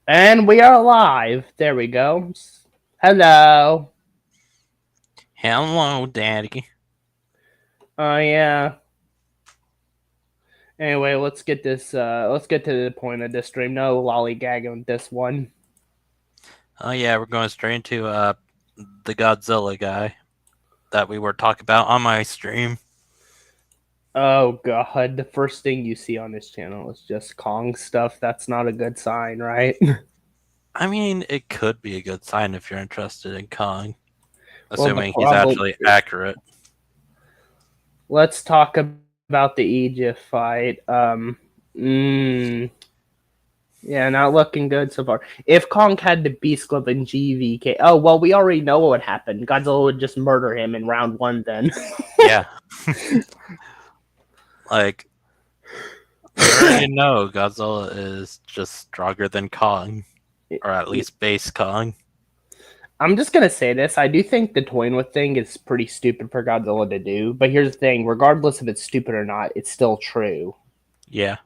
And we are live. There we go. Hello. Hello, Daddy. Oh yeah. Anyway, let's get this. Let's get to the point of this stream. No lollygagging with this one. Oh yeah, we're going straight into the Godzilla guy that we were talking about on my stream. Oh god, the first thing you see on this channel is just Kong stuff. That's not a good sign, right? I mean, it could be a good sign if you're interested in Kong, Well, the assuming he's problem. actually accurate. Let's talk about the Egypt fight. Yeah, not looking good so far. If Kong had the Beast Club and GVK, oh well, we already know what would happen. Godzilla would just murder him in round one. Then, Yeah, like we already know Godzilla is just stronger than Kong, or at least base Kong. I'm just gonna say this. I do think the toying with thing is pretty stupid for Godzilla to do. But here's the thing: regardless if it's stupid or not, it's still true. Yeah,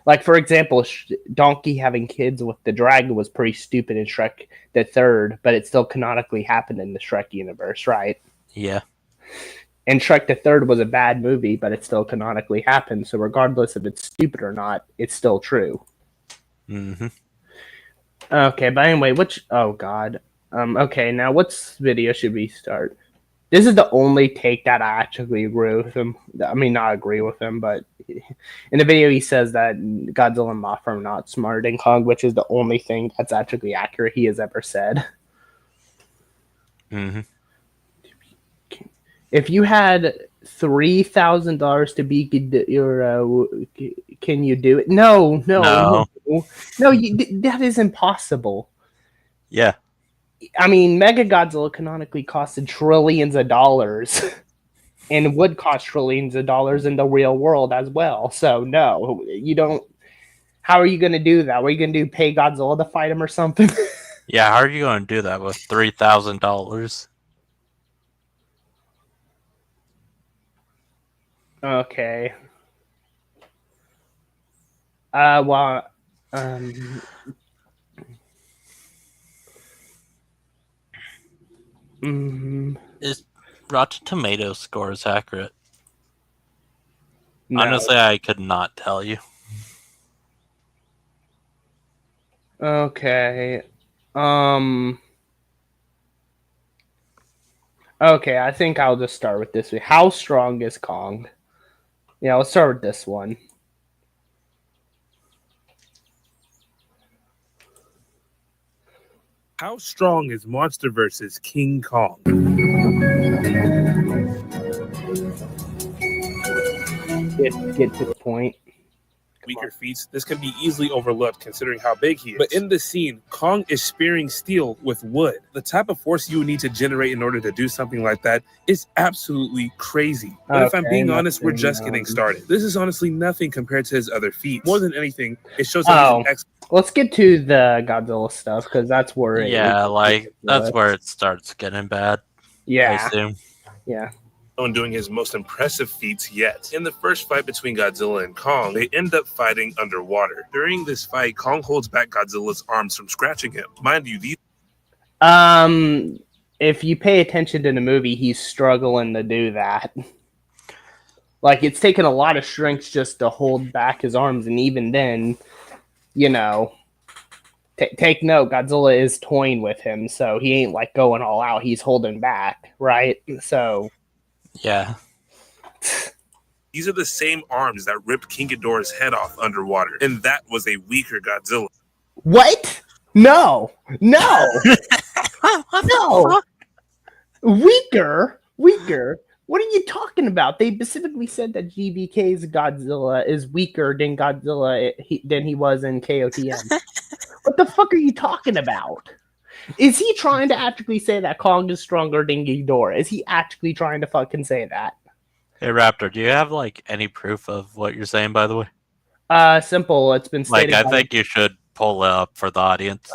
Like for example, Donkey having kids with the dragon was pretty stupid in Shrek the Third, but it still canonically happened in the Shrek universe, right? yeah. And Shrek the Third was a bad movie, but it still canonically happened. So regardless if it's stupid or not, it's still true. Mm-hmm. Okay, but anyway, oh god. Okay, now what's video should we start? This is the only take that I actually agree with him. I mean, not agree with him, but in the video he says that Godzilla and Mothra are not smarter than Kong, which is the only thing that's actually accurate he has ever said. Mm-hmm. If you had $3,000 to be your, can you do it? No. That is impossible. Yeah. I mean, Mega Godzilla canonically costed trillions of dollars. And would cost trillions of dollars in the real world as well. So no, you don't. How are you going to do that? What are you going to do? Pay Godzilla to fight him or something? Yeah, how are you going to do that with $3,000? Okay. Well, Is Rotten Tomatoes scores accurate? no. Honestly, I could not tell you. Okay. Okay, I think I'll just start with this. How strong is Kong? Yeah, let's start with this one. How strong is Monster vs. King Kong? Get to the point. Weaker feats, this can be easily overlooked considering how big he is. But in the scene, Kong is spearing steel with wood. The type of force you would need to generate in order to do something like that is absolutely crazy. But if I'm being honest, we're just getting started. This is honestly nothing compared to his other feats. More than anything, it shows that he's an excellent. Let's get to the Godzilla stuff because that's where that's where it starts getting bad. Yeah. I assume. Yeah. On doing his most impressive feats yet. In the first fight between Godzilla and Kong, they end up fighting underwater. During this fight, Kong holds back Godzilla's arms from scratching him. Mind you, these. If you pay attention to the movie, he's struggling to do that. Like, it's taken a lot of strength just to hold back his arms, and even then, you know, take note, Godzilla is toying with him, so he ain't, like, going all out. He's holding back, right? So... Yeah. These are the same arms that ripped King Ghidorah's head off underwater, and that was a weaker Godzilla. What? No! No! Weaker? What are you talking about? They specifically said that GVK's Godzilla is weaker than Godzilla than he was in KOTM. What the fuck are you talking about? Is he trying to actually say that Kong is stronger than Ghidorah? Is he actually trying to fucking say that? Hey Raptor, do you have like any proof of what you're saying, by the way? Simple. It's been stated. Like, I think you should pull it up for the audience.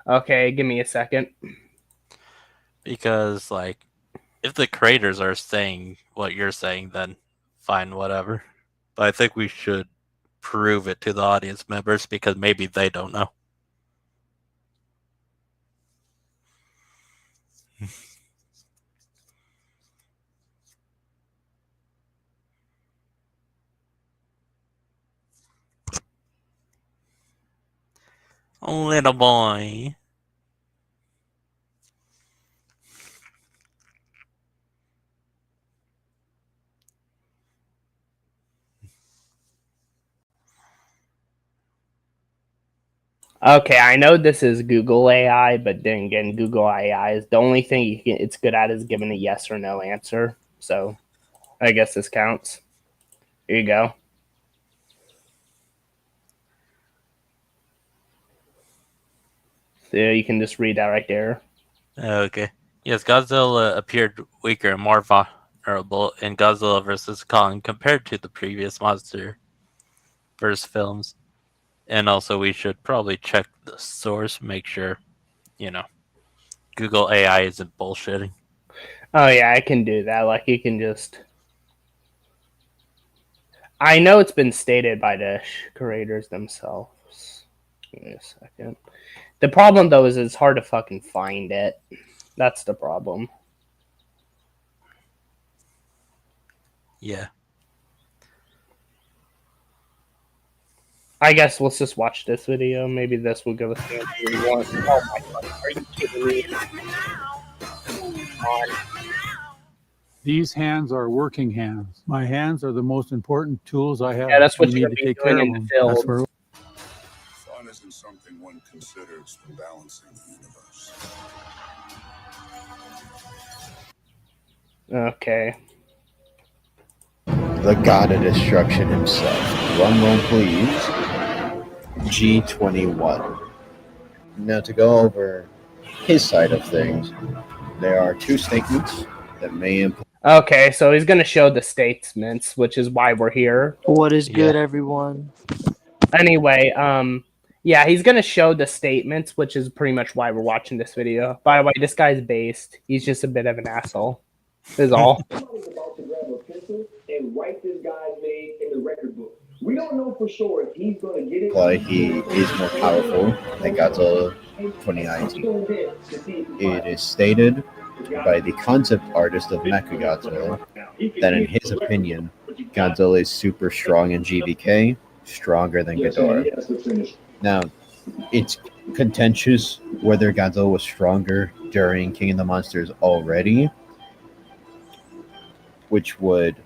Okay, give me a second. Because, like, if the creators are saying what you're saying, then fine, whatever. But I think we should prove it to the audience members because maybe they don't know. Little boy. Okay, I know this is Google AI, but then again, Google AI is the only thing it's good at is giving a yes or no answer. So I guess this counts. Here you go. So you can just read that right there. Okay. Yes, Godzilla appeared weaker and more vulnerable in Godzilla vs. Kong compared to the previous monster verse films. And also, we should probably check the source, make sure, Google AI isn't bullshitting. Oh yeah, I can do that. Like you can just. I know it's been stated by the creators themselves. Give me a second. The problem though is it's hard to fucking find it. That's the problem. Yeah. I guess let's just watch this video. Maybe this will give us the answer we want. Oh my god, are you kidding me? These hands are working hands. My hands are the most important tools I have. Yeah, that's what We you're need gonna to be take care doing of in them. the That's field. where Fun isn't something one considers when balancing the universe. Okay. The god of destruction himself. Drum roll, please. G21. Now, to go over his side of things, there are two statements that may imply. Okay, so he's gonna show the statements, which is why we're here. What is good, everyone? Anyway, yeah, he's gonna show the statements, which is pretty much why we're watching this video. By the way, this guy's based. He's just a bit of an asshole. Is all. Somebody's about to grab a pencil and write this guy's name in the record book. We don't know for sure if he's going to get it. He is more powerful than Godzilla 2019. It is stated by the concept artist of Mechagodzilla that in his opinion, Godzilla is super strong in GVK, stronger than Ghidorah. Now, it's contentious whether Godzilla was stronger during King of the Monsters already, which would,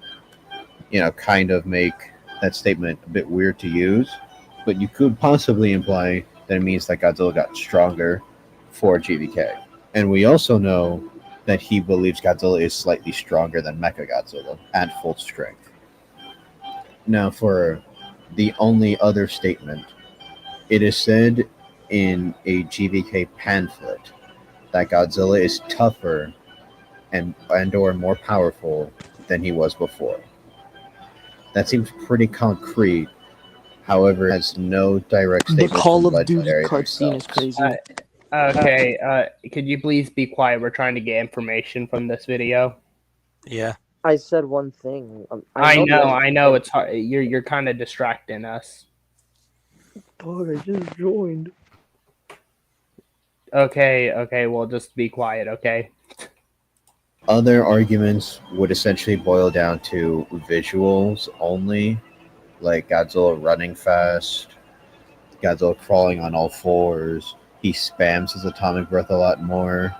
kind of make that statement a bit weird to use, but you could possibly imply that it means that Godzilla got stronger for GVK. And we also know that he believes Godzilla is slightly stronger than Mechagodzilla at full strength. Now, for the only other statement, it is said in a GVK pamphlet that Godzilla is tougher and or more powerful than he was before. That seems pretty concrete. However, it has no direct The statement Call from of Duty Legendary cutscene is themselves. crazy. Okay, could you please be quiet? We're trying to get information from this video. Yeah. I said one thing. I know. It's hard. You're kind of distracting us. Dog, I just joined. Okay, well, just be quiet, okay? Other arguments would essentially boil down to visuals only, like Godzilla running fast, Godzilla crawling on all fours. He spams his atomic breath a lot more,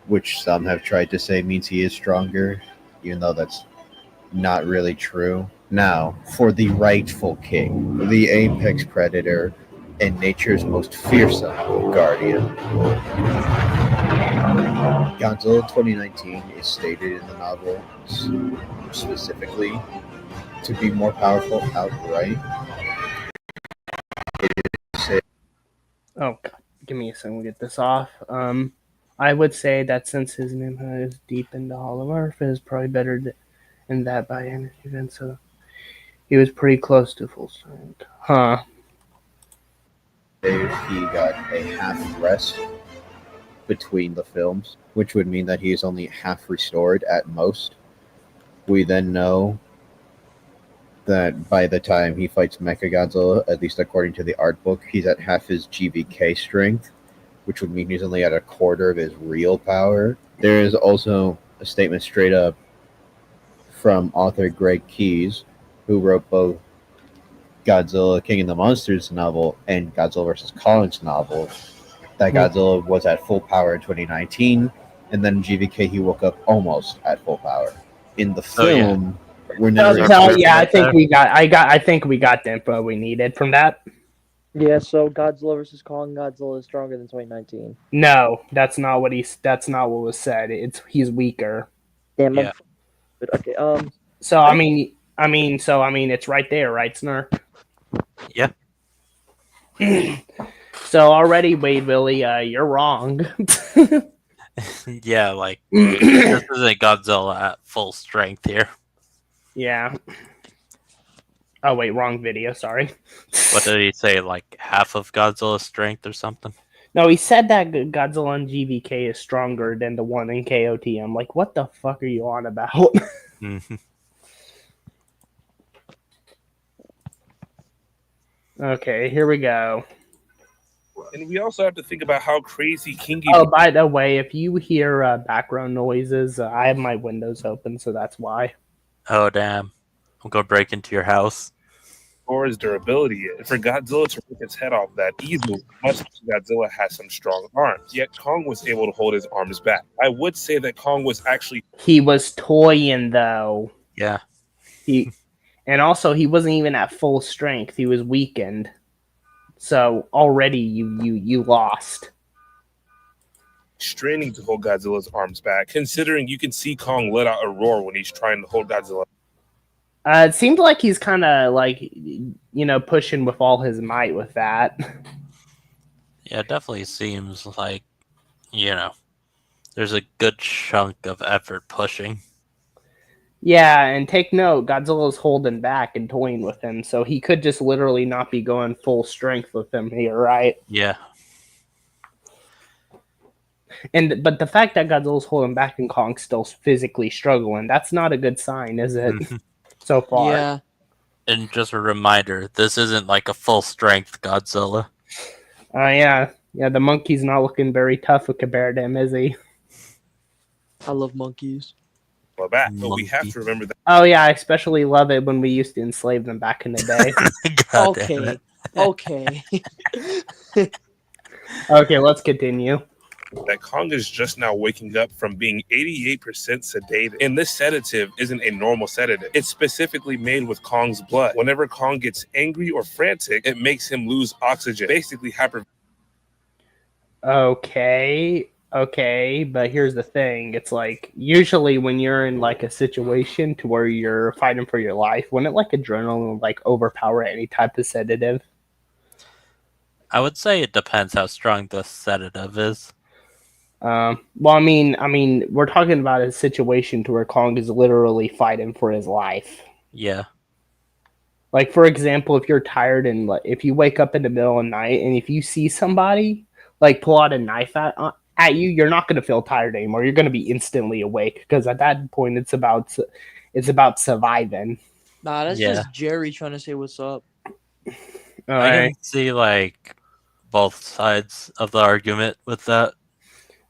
which some have tried to say means he is stronger, even though that's not really true. Now, for the rightful king, the apex predator, and nature's most fearsome guardian. Godzilla 2019 is stated in the novel specifically to be more powerful outright. Oh, God. Give me a second. We'll get this off. I would say that since his name is deep into Hollow Earth, it is probably better than that by any event. So he was pretty close to full strength. Huh. He got a half rest between the films, which would mean that he is only half restored at most. We then know that by the time he fights Mechagodzilla, at least according to the art book, he's at half his GVK strength, which would mean he's only at a quarter of his real power. There is also a statement straight up from author Greg Keyes, who wrote both Godzilla King of the Monsters novel and Godzilla vs. Kong's novel, that Godzilla was at full power in 2019, and then in GVK he woke up almost at full power. In the film, we're never. I think we got the info we needed from that. Yeah, so Godzilla vs. Kong, Godzilla is stronger than 2019. No, that's not what was said. He's weaker. Damn, Yeah. Okay, So I mean, it's right there, right, Snark? Yeah. So already, Wade Willie, you're wrong. Yeah, like this isn't Godzilla at full strength here. Yeah. Oh wait, wrong video. Sorry. What did he say? Like half of Godzilla's strength or something? No, he said that Godzilla on GVK is stronger than the one in KOTM. Like, what the fuck are you on about? Mhm. Okay, here we go. And we also have to think about how crazy King Oh, by the way, if you hear background noises, I have my windows open, so that's why. Oh damn! I'm gonna break into your house. Ghidorah's durability is. For Godzilla to rip its head off that easily, much like Godzilla has some strong arms. Yet Kong was able to hold his arms back. I would say that Kong was actually He was toying though. Yeah. And also he wasn't even at full strength. He was weakened. So already you lost. straining to hold Godzilla's arms back, considering you can see Kong let out a roar when he's trying to hold Godzilla. It seemed like he's kind of like, pushing with all his might with that. Yeah, it definitely seems like, there's a good chunk of effort pushing. Yeah, and take note, Godzilla's holding back and toying with him, so he could just literally not be going full strength with him here, right? Yeah. But the fact that Godzilla's holding back and Kong's still physically struggling, that's not a good sign, is it? So far. Yeah. And just a reminder, this isn't like a full strength Godzilla. Yeah, the monkey's not looking very tough compared to him, is he? I love monkeys. Well, but we have to remember that. Oh yeah, I especially love it when we used to enslave them back in the day. God damn it. Okay. Okay, let's continue. That Kong is just now waking up from being 88% sedated. And this sedative isn't a normal sedative. It's specifically made with Kong's blood. Whenever Kong gets angry or frantic, it makes him lose oxygen. Basically Okay, but here's the thing. It's like, usually when you're in like a situation to where you're fighting for your life, wouldn't like adrenaline like overpower any type of sedative? I would say it depends how strong the sedative is. Well, I mean, we're talking about a situation to where Kong is literally fighting for his life. Yeah. Like, for example, if you're tired and like, if you wake up in the middle of the night and if you see somebody like pull out a knife at you, you're not going to feel tired anymore. You're going to be instantly awake because at that point it's about surviving. Nah, that's just Jerry trying to say what's up. I can see like both sides of the argument with that.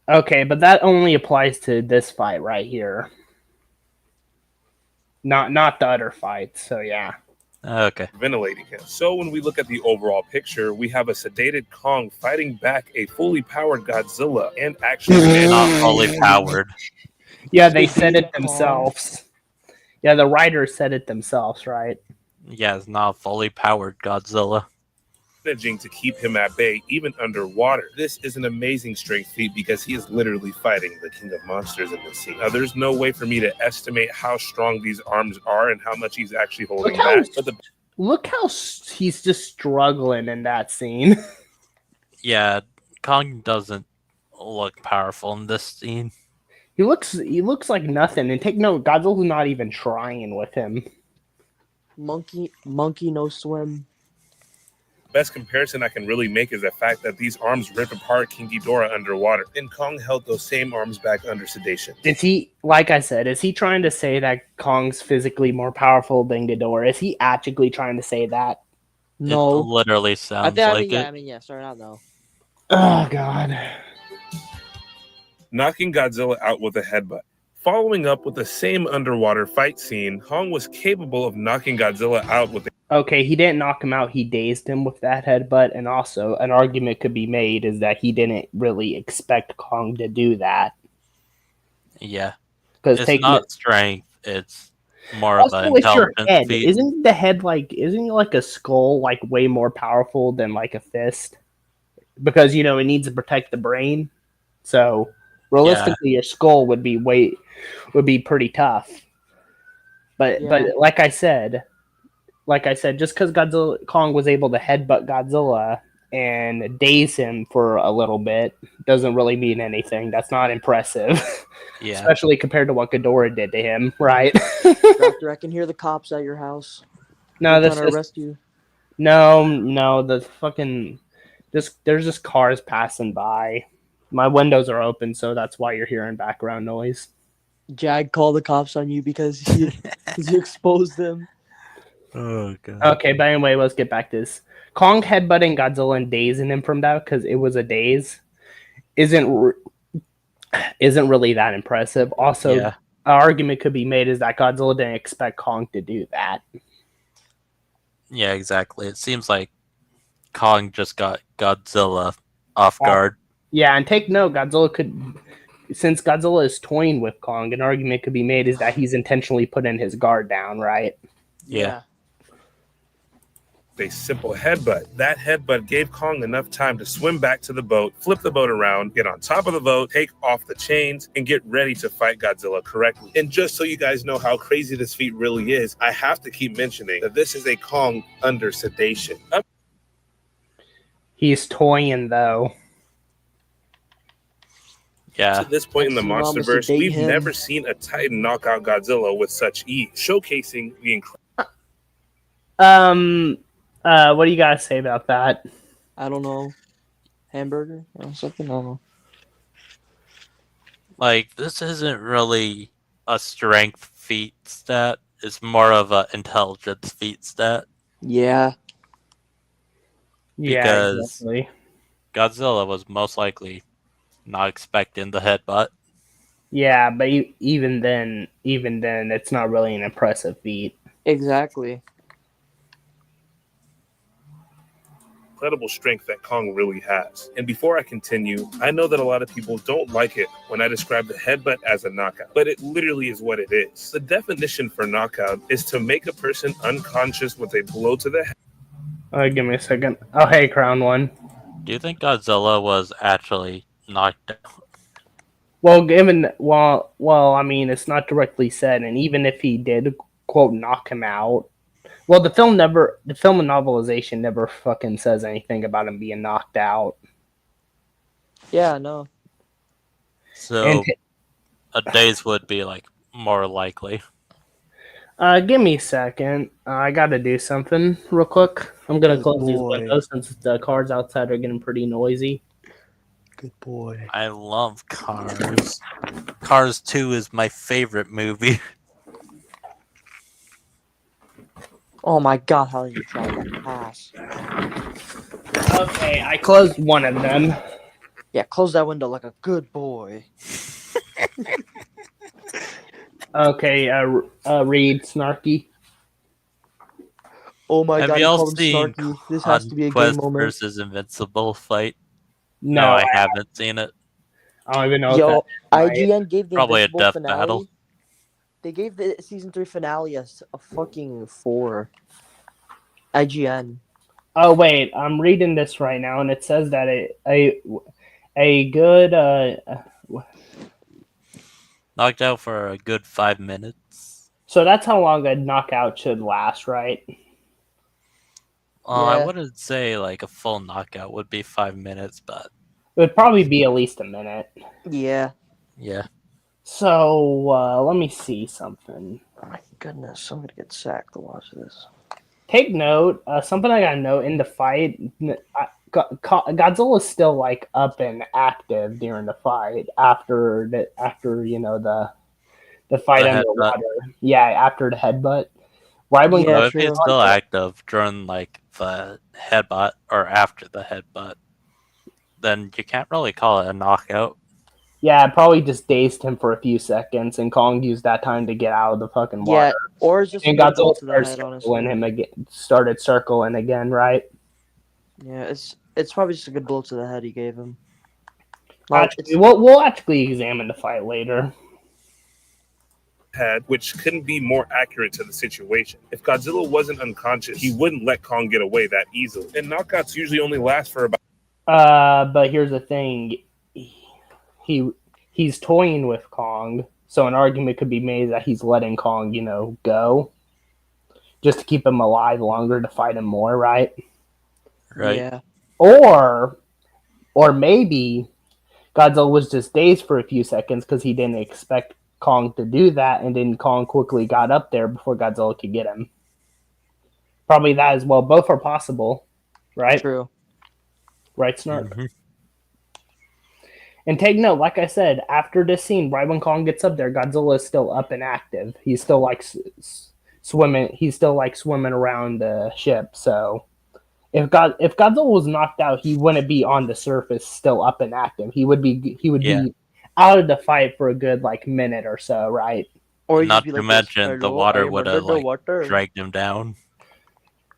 Okay, but that only applies to this fight right here. Not the other fights, so yeah. Okay. ventilating him. So when we look at the overall picture, we have a sedated Kong fighting back a fully powered Godzilla and actually not fully powered. Yeah, they said it themselves. Yeah, the writers said it themselves, right? Yeah, it's not a fully powered Godzilla. managing to keep him at bay even underwater. This is an amazing strength feat because he is literally fighting the king of monsters in the sea. Now, there's no way for me to estimate how strong these arms are and how much he's actually holding back. Look how he's just struggling in that scene. Yeah, Kong doesn't look powerful in this scene. He looks like nothing. And take note, Godzilla's not even trying with him. Monkey no swim. Best comparison I can really make is the fact that these arms rip apart King Ghidorah underwater, and Kong held those same arms back under sedation. Is he, like I said, is he trying to say that Kong's physically more powerful than Ghidorah? Is he actually trying to say that? No. It literally sounds like it. Yeah, sorry, not no. Oh, God. Knocking Godzilla out with a headbutt. Following up with the same underwater fight scene, Kong was capable of knocking Godzilla out with Okay, he didn't knock him out. He dazed him with that headbutt. And also, an argument could be made is that he didn't really expect Kong to do that. Yeah. Because It's not strength, it's more of also an with your intelligence head, feat. isn't the head isn't like a skull like way more powerful than like a fist? Because it needs to protect the brain. So realistically, your skull would be pretty tough. But like I said, just because Kong was able to headbutt Godzilla and daze him for a little bit doesn't really mean anything. That's not impressive. Yeah. Especially compared to what Ghidorah did to him, right? Raptor, I can hear the cops at your house. No, They're this trying to is arrest you. no. The fucking there's just cars passing by. My windows are open, so that's why you're hearing background noise. Jag called the cops on you because you exposed them. Oh, God. Okay, but anyway, let's get back to this. Kong headbutting Godzilla and dazing him from that because it was a daze isn't really that impressive. Also, Yeah. an argument could be made is that Godzilla didn't expect Kong to do that. Yeah, exactly. It seems like Kong just got Godzilla off guard. Yeah, and take note, since Godzilla is toying with Kong, an argument could be made is that he's intentionally putting his guard down, right? Yeah. a simple headbutt. That headbutt gave Kong enough time to swim back to the boat, flip the boat around, get on top of the boat, take off the chains, and get ready to fight Godzilla correctly. And just so you guys know how crazy this feat really is, I have to keep mentioning that this is a Kong under sedation. He's toying, though. Yeah. To this point in the Mama MonsterVerse, sedate we've him. never seen a Titan knock out Godzilla with such ease, showcasing the incredible. What do you guys say about that? I don't know. Hamburger or something? I don't know. Like, this isn't really a strength feat stat. It's more of an intelligence feat stat. Yeah. Yeah, Because- exactly. Godzilla was most likely not expecting the headbutt. Yeah, but even then, it's not really an impressive feat. Exactly. Incredible strength that Kong really has. And before I continue, I know that a lot of people don't like it when I describe the headbutt as a knockout, but it literally is what it is. The definition for knockout is to make a person unconscious with a blow to the head. Give me a second. Oh, hey, Crown One. Do you think Godzilla was actually knocked out? Well, I mean, it's not directly said, and even if he did, quote, knock him out, well, the film and novelization never fucking says anything about him being knocked out. Yeah, no. So, a daze would be, like, more likely. Give me a second. I gotta do something real quick. I'm gonna close these boy. windows since the cars outside are getting pretty noisy. Good boy. I love Cars. Cars 2 is my favorite movie. Oh my god, how did you try that pass? Okay, I closed one of them. Yeah, close that window like a good boy. Okay, read Snarky. Oh my Have god, he y'all called him seen Snarky. This has to be a good Conquest moment. versus Invincible fight? No, I haven't seen it. I don't even know. Yo, Right. IGN gave the Probably a Invincible death finale. battle. They gave the season 3 finale a fucking 4. IGN. Oh wait, I'm reading this right now, and it says that a good Knocked out for a good 5 minutes. so that's how long a knockout should last, right? I Yeah. wouldn't say like a full knockout would be 5 minutes, but It would probably be at least a minute. Yeah. yeah. So let me see something. Oh my goodness, I'm gonna get sacked to watch this. Take note. Something I gotta note in the fight. Godzilla is still like up and active during the fight after the fight The headbutt. underwater. Yeah, after the headbutt. Right when Yeah, So if true. he's still active during like the headbutt or after the headbutt, then you can't really call it a knockout. Yeah, it probably just dazed him for a few seconds, and Kong used that time to get out of the fucking water. Yeah, or it's just a And good blow Godzilla to the started head, circling honestly. him again. Started circling again, right? Yeah, it's probably just a good blow to the head he gave him. Not, Actually, we'll actually examine the fight later. Had, which couldn't be more accurate to the situation. If Godzilla wasn't unconscious, he wouldn't let Kong get away that easily. And knockouts usually only last for about. But here's the thing, he's toying with Kong, so an argument could be made that he's letting Kong, go, just to keep him alive longer to fight him more, right? Right. Yeah. Or maybe Godzilla was just dazed for a few seconds because he didn't expect Kong to do that, and then Kong quickly got up there before Godzilla could get him. Probably that as well. Both are possible, right? True. Right, Snark? Mhm. And take note, like I said, after this scene, right when Kong gets up there, Godzilla is still up and active. He's still like swimming. He's still like swimming around the ship. So if Godzilla was knocked out, he wouldn't be on the surface, still up and active. He would be out of the fight for a good like minute or so, right? Or he'd Not just be to like, mention "Yes, the hello, water I would am have under the like water." dragged him down.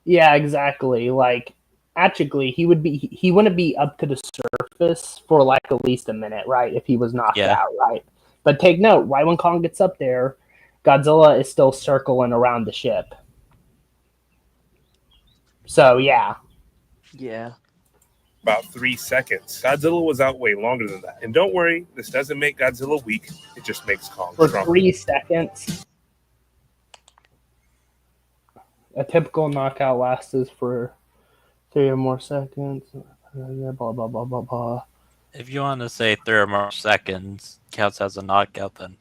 Yeah, exactly. Like actually, he wouldn't be up to the surface for like at least a minute, right? If he was knocked Yeah. out, right? But take note, right when Kong gets up there, Godzilla is still circling around the ship. So yeah. Yeah. About 3 seconds. Godzilla was out way longer than that. And don't worry, this doesn't make Godzilla weak. It just makes Kong For stronger. 3 seconds. A typical knockout lasts for 3 or more seconds. Blah blah blah blah blah. If you want to say 3 or more seconds counts as a knockout, then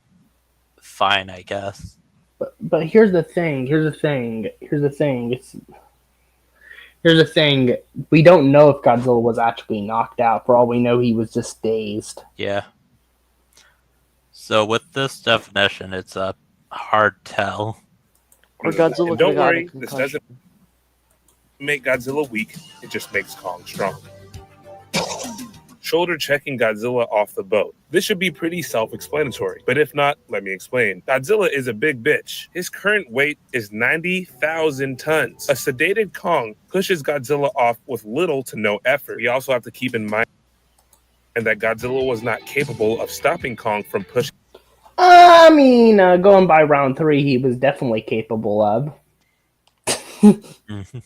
fine, I guess. But here's the thing. We don't know if Godzilla was actually knocked out. For all we know, he was just dazed. Yeah. So with this definition, it's a hard tell. Or Godzilla And could don't have got a worry, this concussion. doesn't make Godzilla weak. It just makes Kong stronger. Shoulder checking Godzilla off the boat. This should be pretty self-explanatory, but if not, let me explain. Godzilla is a big bitch. His current weight is 90,000 tons. A sedated Kong pushes Godzilla off with little to no effort. We also have to keep in mind that Godzilla was not capable of stopping Kong from pushing. I mean, going by round 3, he was definitely capable of. Mhm.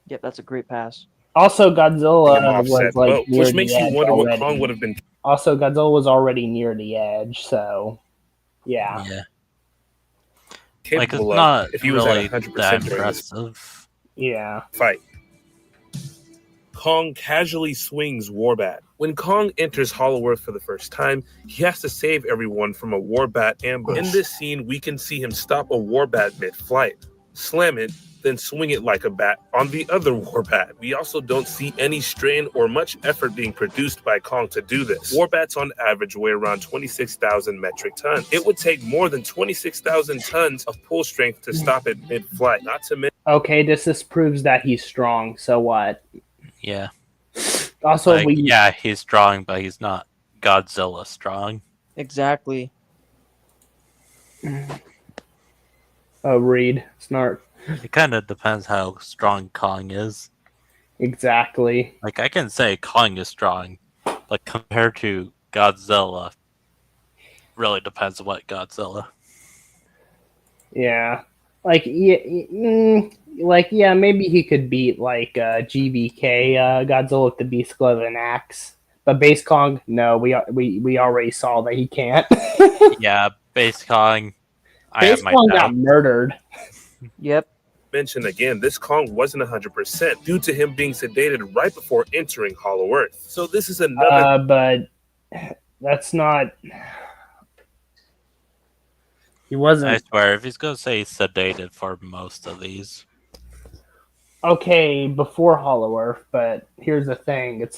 Yep, that's a great pass. Also, him Godzilla off was said like boat, near which makes the you edge wonder what already. Kong would have been. Also, Godzilla was already near the edge, so yeah. Yeah. Like, it's capable of not if he was really at 100% that during this impressive. Yeah. fight. Kong casually swings Warbat. When Kong enters Hollow Earth for the first time, he has to save everyone from a Warbat ambush. In this scene, we can see him stop a Warbat mid-flight, slam it, then swing it like a bat on the other Warbat. We also don't see any strain or much effort being produced by Kong to do this. Warbats on average weigh around 26,000 metric tons. It would take more than 26,000 tons of pull strength to stop it mid-flight, not to mention. Okay, this proves that he's strong, so what? Yeah. Also, Like, yeah, he's strong, but he's not Godzilla strong. Exactly. Reed, Snark. It kind of depends how strong Kong is. Exactly. Like, I can say Kong is strong, but compared to Godzilla, really depends on what Godzilla. Yeah. Like, yeah, maybe he could beat, like, GBK, Godzilla with the Beast Glove and Axe. But Base Kong, no, we already saw that he can't. Yeah, Base Kong, I Base have my Kong doubt. got murdered. Yep. Mention again, this Kong wasn't 100% due to him being sedated right before entering Hollow Earth. So this is another. But that's not. He I wasn't swear, if he's gonna say he's sedated for most of these, okay before Hollow Earth, but here's the thing: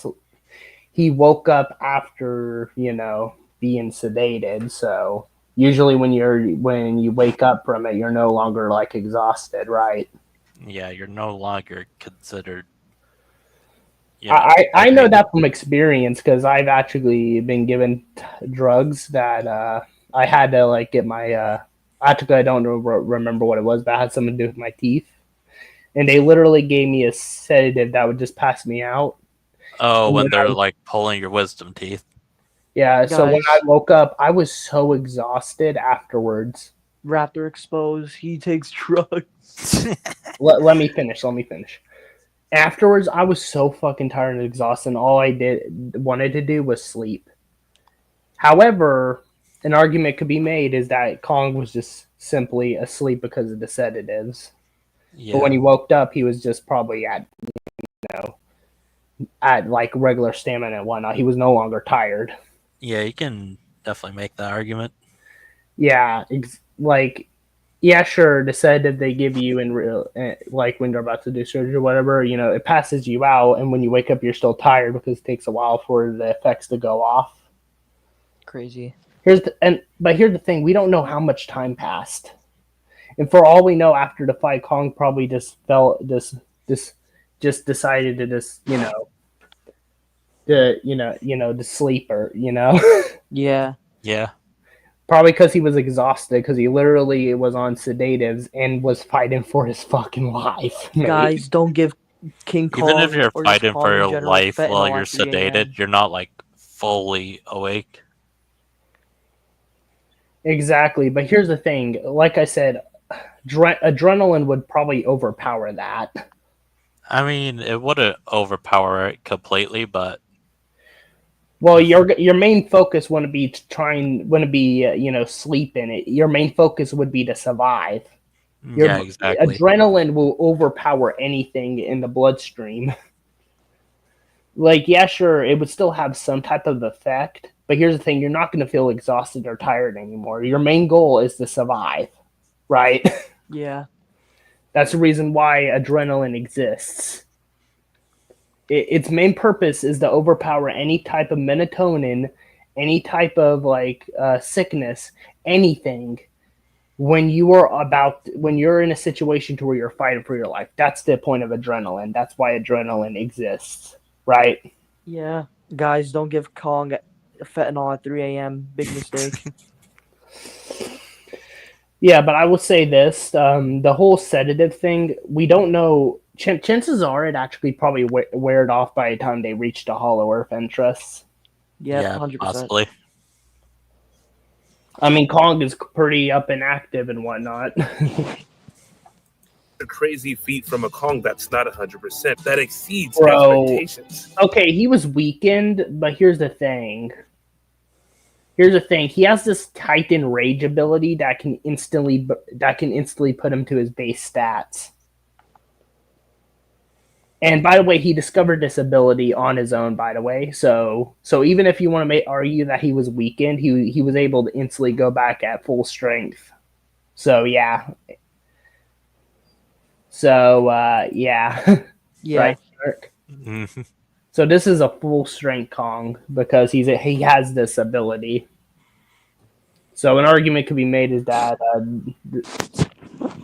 he woke up after being sedated. So usually when you wake up from it, you're no longer like exhausted, right? yeah, you're no longer considered. I know that from experience because I've actually been given drugs that I had to like get my actually I don't remember what it was, but it had something to do with my teeth, and they literally gave me a sedative that would just pass me out. Oh, And when then they're like pulling your wisdom teeth. Yeah, so when I Guys. woke up, I was so exhausted afterwards. Raptor exposed. He takes drugs. Let me finish. Afterwards, I was so fucking tired and exhausted, and all I wanted to do was sleep. However, an argument could be made is that Kong was just simply asleep because of the sedatives. But when Yeah, he woke up, he was just probably at like regular stamina and whatnot. He was no longer tired. yeah, you can definitely make that argument. Yeah, yeah, sure. The sedative they give you in real, like when you're about to do surgery or whatever, it passes you out, and when you wake up, you're still tired because it takes a while for the effects to go off. Crazy. But here's the thing: we don't know how much time passed, and for all we know, after the fight, Kong probably just just decided to to sleep or Yeah. Yeah, probably because he was exhausted because he literally was on sedatives and was fighting for his fucking life. Guys, don't give King Kong even if you're or just fighting Kong for in your general life fentanyl while you're at 3 a.m. sedated, you're not like fully awake. Exactly, but here's the thing: like I said, adrenaline would probably overpower that. I mean, it wouldn't overpower it completely, but Well, your main focus wouldn't be sleep in it. Your main focus would be to survive. yeah, exactly. Adrenaline will overpower anything in the bloodstream. Like, yeah, sure, it would still have some type of effect, but here's the thing: you're not going to feel exhausted or tired anymore. Your main goal is to survive, right? Yeah. That's the reason why adrenaline exists. Its main purpose is to overpower any type of melatonin, any type of sickness, anything. When you're in a situation to where you're fighting for your life, that's the point of adrenaline. That's why adrenaline exists, right? Yeah. Guys, don't give Kong fentanyl at 3 a.m. Big mistake. Yeah, but I will say this: the whole sedative thing, we don't know. Chances are it actually probably weared off by the time they reach the Hollow Earth entrance. Yeah, Yeah, 100%. possibly. I mean, Kong is pretty up and active and whatnot. A crazy feat from a Kong that's not 100%. That exceeds Bro. expectations. Okay, he was weakened, but here's the thing. He has this Titan Rage ability that can instantly put him to his base stats. And by the way, he discovered this ability on his own. By the way, so even if you want to argue that he was weakened, he was able to instantly go back at full strength. So yeah. Yeah. Yeah. Right, Eric? Mhm. So this is a full strength Kong because he has this ability. So an argument could be made is that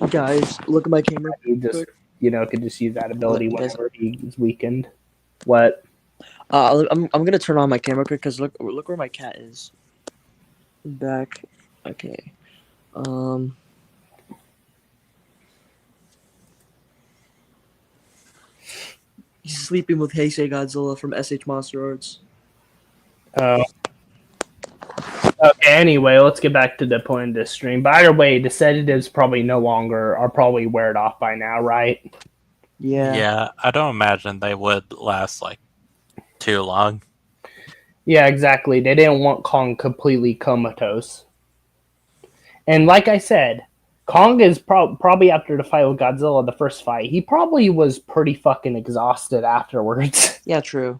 Guys, look at my camera. he just could just use that ability Look, guys. whenever he is weakened. What? I'm gonna turn on my camera quick because look where my cat is. Back. Okay. He's sleeping with Heisei Godzilla from SH Monster Arts. Okay, anyway, let's get back to the point of this stream. By the way, the sedatives probably weared off by now, right? Yeah. Yeah, I don't imagine they would last like too long. Yeah, exactly. They didn't want Kong completely comatose. And like I said, Kong is probably after the fight with Godzilla, the first fight, he probably was pretty fucking exhausted afterwards. Yeah, true.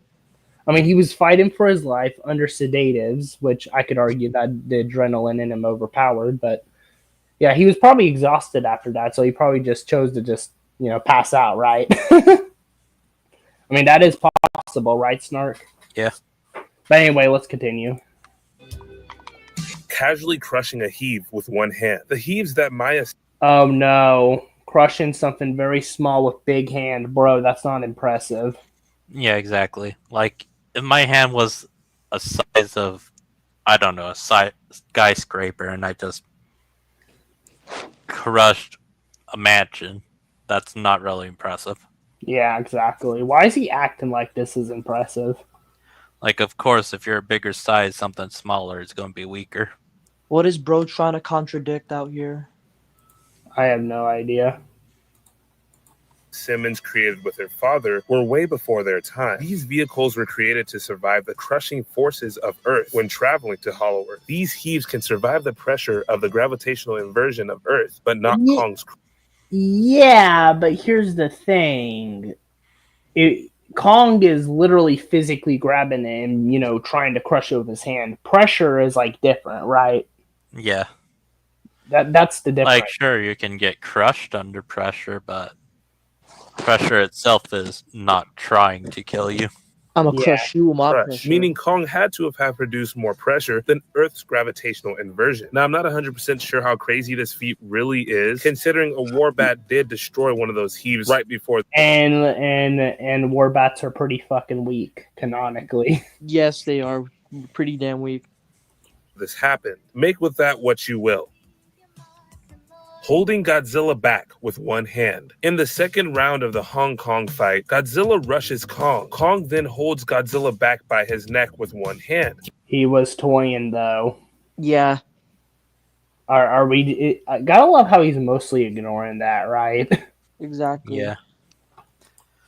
I mean, he was fighting for his life under sedatives, which I could argue that the adrenaline in him overpowered, but Yeah, he was probably exhausted after that, so he probably just chose to just, pass out, right? I mean, that is possible, right, Snark? Yeah. But anyway, let's continue. Casually crushing a heave with one hand. The heaves that Maya Oh no. Crushing something very small with big hand. Bro, that's not impressive. Yeah, exactly. Like, if my hand was a size of, I don't know, a skyscraper, and I just crushed a mansion, that's not really impressive. Yeah, exactly. Why is he acting like this is impressive? Like, of course, if you're a bigger size, something smaller is going to be weaker. What is bro trying to contradict out here? I have no idea. Simmons created with her father were way before their time. These vehicles were created to survive the crushing forces of Earth when traveling to Hollow Earth. These heaves can survive the pressure of the gravitational inversion of Earth, but not Ye- Kong's. Yeah, but here's the thing. Kong is literally physically grabbing it and, trying to crush it with his hand. Pressure is like different, right? Yeah. That's the difference. Like, sure, you can get crushed under pressure, but pressure itself is not trying to kill you. I'm gonna crush you with my Crush, pressure. meaning Kong had to have produced more pressure than Earth's gravitational inversion. Now, I'm not 100% sure how crazy this feat really is, considering a warbat did destroy one of those heaves right before. And warbats are pretty fucking weak, canonically. Yes, they are pretty damn weak. This happened. Make with that what you will. Holding Godzilla back with one hand. In the second round of the Hong Kong fight, Godzilla rushes Kong. Kong then holds Godzilla back by his neck with one hand. He was toying though. Yeah. Are we? I gotta love how he's mostly ignoring that, right? Exactly. Yeah.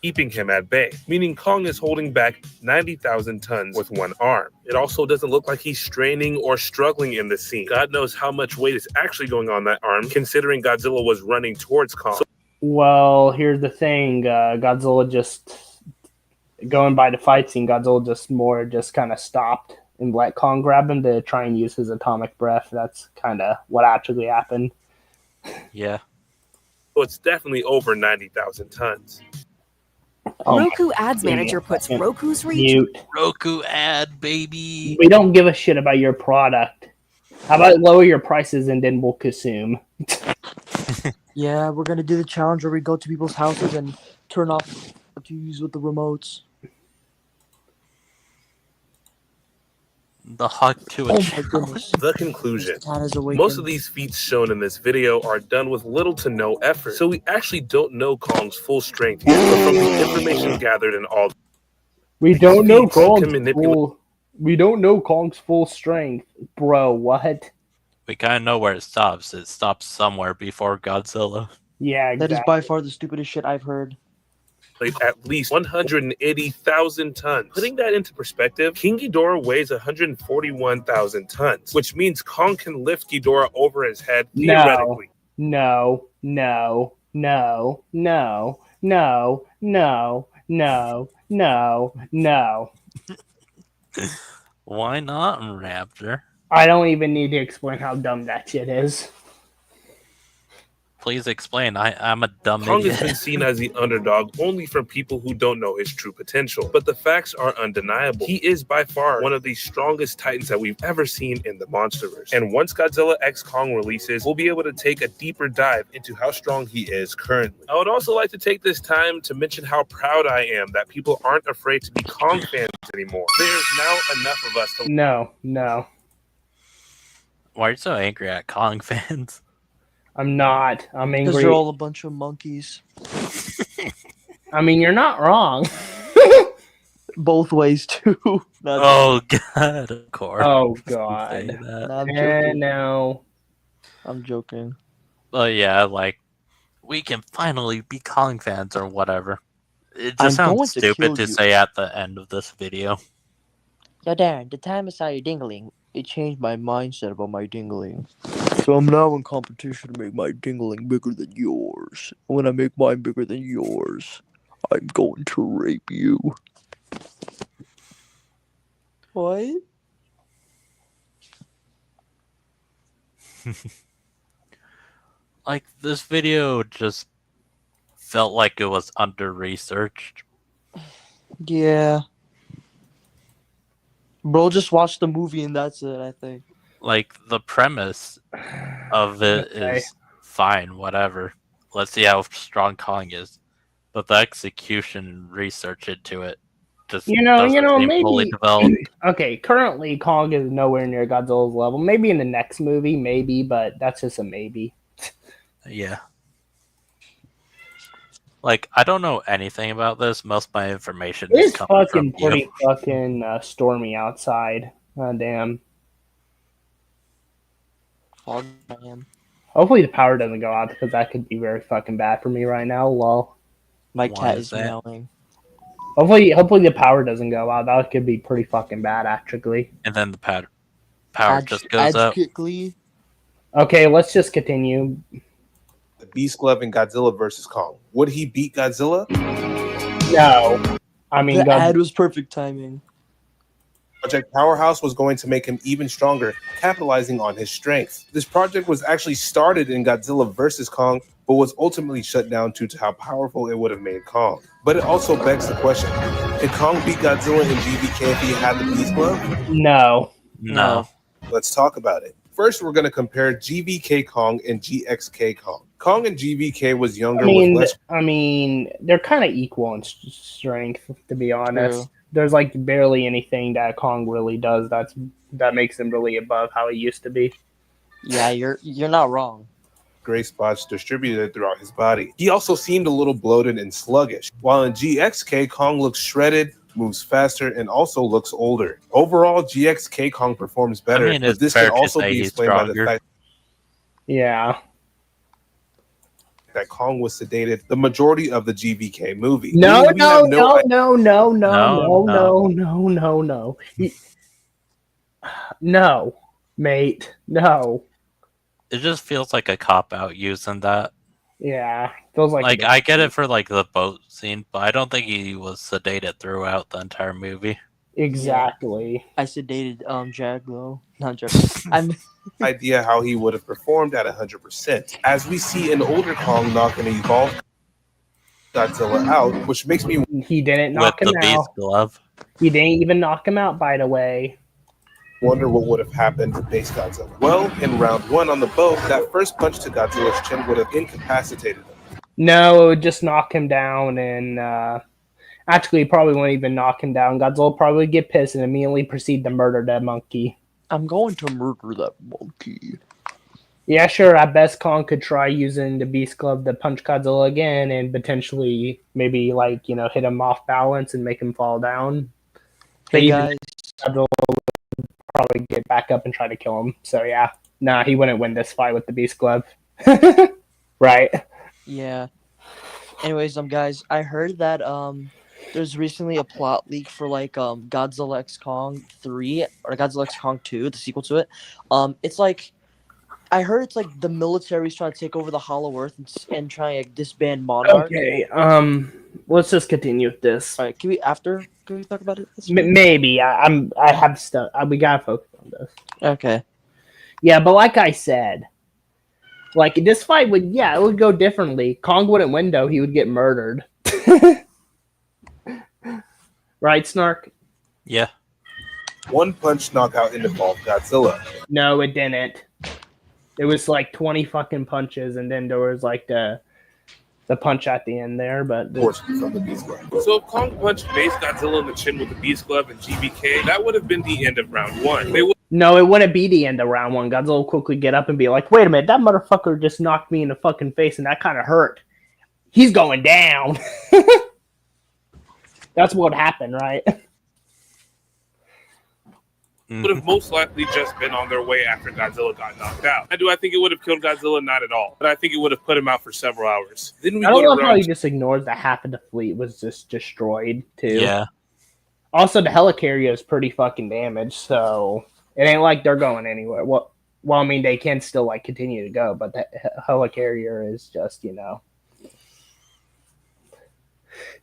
Keeping him at bay, meaning Kong is holding back 90,000 tons with one arm. It also doesn't look like he's straining or struggling in this scene. God knows how much weight is actually going on that arm, considering Godzilla was running towards Kong. Well, here's the thing. Godzilla just going by the fight scene. Godzilla just kind of stopped and let Kong grab him to try and use his atomic breath. That's kind of what actually happened. Yeah. So it's definitely over 90,000 tons. Oh Roku my Ads God. Manager puts Second. Roku's reach. Mute. Roku ad, baby. We don't give a shit about your product. How about lower your prices and then we'll consume? Yeah, we're gonna do the challenge where we go to people's houses and turn off the TVs with the remotes. The hug to a Oh my challenge. goodness. The conclusion. Cat is awakened. Most of these feats shown in this video are done with little to no effort, so we actually don't know Kong's full strength yet. But from the information gathered in all, We don't know Kong Kong's can manipulate. full. We don't know Kong's full strength, bro. What? We kind of know where it stops. It stops somewhere before Godzilla. Yeah, That exactly. is by far the stupidest shit I've heard. At least 180,000 tons. Putting that into perspective, King Ghidorah weighs 141,000 tons, which means Kong can lift Ghidorah over his head theoretically. No. Why not, Raptor? I don't even need to explain how dumb that shit is. Please explain. I'm a dumb Kong idiot. has been seen as the underdog only from people who don't know his true potential. But the facts are undeniable. He is by far one of the strongest titans that we've ever seen in the Monsterverse. And once Godzilla X Kong releases, we'll be able to take a deeper dive into how strong he is currently. I would also like to take this time to mention how proud I am that people aren't afraid to be Kong fans anymore. There's now enough of us to No. Why are you so angry at Kong fans? I'm not. I'm Because angry. they're all a bunch of monkeys. I mean, you're not wrong. Both ways, too. Oh, God, of course. Oh, You say God. that. I'm And joking. no. I'm joking. Well, yeah, like, we can finally be Kong fans or whatever. It I'm just going sounds to stupid kill to you. say at the end of this video. Yeah, Darren, the time I saw your dingling, it changed my mindset about my dingling. So I'm now in competition to make my dingling bigger than yours. And when I make mine bigger than yours, I'm going to rape you. What? Like, this video just felt like it was under-researched. Yeah. Bro, just watch the movie and that's it, I think. Like, the premise of it Okay. is fine, whatever. Let's see how strong Kong is. But the execution and research into it just doesn't seem fully maybe developed. okay. Currently, Kong is nowhere near Godzilla's level. Maybe in the next movie, maybe, but that's just a maybe. Yeah. Like, I don't know anything about this. Most of my information is It's coming fucking from you. pretty fucking stormy outside. Damn. Fog man. Hopefully the power doesn't go out because that could be very fucking bad for me right now. Lol. My Why cat is is that? meowing. Hopefully the power doesn't go out. That could be pretty fucking bad, actually. And then the power just goes up. Quickly. Okay, let's just continue. The Beast Glove in Godzilla versus Kong. Would he beat Godzilla? No, I mean, The ad was perfect timing. Project Powerhouse was going to make him even stronger, capitalizing on his strength. This project was actually started in Godzilla vs. Kong, but was ultimately shut down due to how powerful it would have made Kong. But it also begs the question, could Kong beat Godzilla in GVK if he had the Beast Glove? No. No. Let's talk about it. First, we're going to compare GVK Kong and GXK Kong. Kong in GVK was younger with less. I mean, they're kind of equal in strength, to be honest. True. There's like barely anything that Kong really does that makes him really above how he used to be. Yeah, you're not wrong. Gray spots distributed throughout his body. He also seemed a little bloated and sluggish. While in GXK, Kong looks shredded, moves faster, and also looks older. Overall, GXK Kong performs better, I mean, but it's this fair can to also say be he's explained by the stronger. fact Yeah. that Kong was sedated the majority of the GVK movie. No, Meaning we have no, idea- no, no, no, no, No, no, no, no. No, mate. No. It just feels like a cop-out using that. Yeah. Feels like Like, I get it for, like, the boat scene, but I don't think he was sedated throughout the entire movie. Exactly. I sedated Jaglo. Not joking. I'm idea how he would have performed at 100%. As we see an older Kong knock an evolved Godzilla out, which makes me He didn't With knock him the Beast out. Glove. He didn't even knock him out, by the way. wonder what would have happened to base Godzilla. Well, in round one on the boat, that first punch to Godzilla's chin would have incapacitated him. No, it would just knock him down and actually probably won't even knock him down. Godzilla will probably get pissed and immediately proceed to murder that monkey. I'm going to murder that monkey. Yeah, sure. At best, Kong could try using the Beast Glove to punch Godzilla again and potentially maybe hit him off balance and make him fall down. But Hey even guys, Godzilla would probably get back up and try to kill him. So yeah, nah, he wouldn't win this fight with the Beast Glove. Right. yeah. Anyways, guys, I heard that there's recently a plot leak for Godzilla X Kong 3 or Godzilla X Kong 2, the sequel to it. It's like I heard it's like the military's trying to take over the Hollow Earth and trying to disband Monarch. Okay. Let's just continue with this. All right, can we talk about it? Maybe I have stuff. We gotta focus on this. Okay. Yeah, but like I said, like this fight it would go differently. Kong wouldn't win though; he would get murdered. Right, Snark? Yeah. One punch knockout and evolved Godzilla. No, it didn't. It was like 20 fucking punches, and then there was like the punch at the end there. But Portion from the Beast Glove. So if Kong punched base Godzilla in the chin with the Beast Glove and GBK, that would have been the end of round one. They would no, it wouldn't be the end of round one. Godzilla would quickly get up and be like, "Wait a minute, that motherfucker just knocked me in the fucking face, and that kind of hurt. He's going down." That's what happened, right? would have most likely just been on their way after Godzilla got knocked out. And do I think it would have killed Godzilla? Not at all. But I think it would have put him out for several hours. Then we I don't go love to how he round just ignores that half of the fleet was just destroyed too. Yeah. Also, the helicarrier is pretty fucking damaged, so it ain't like they're going anywhere. Well, I mean, they can still like continue to go, but the helicarrier is just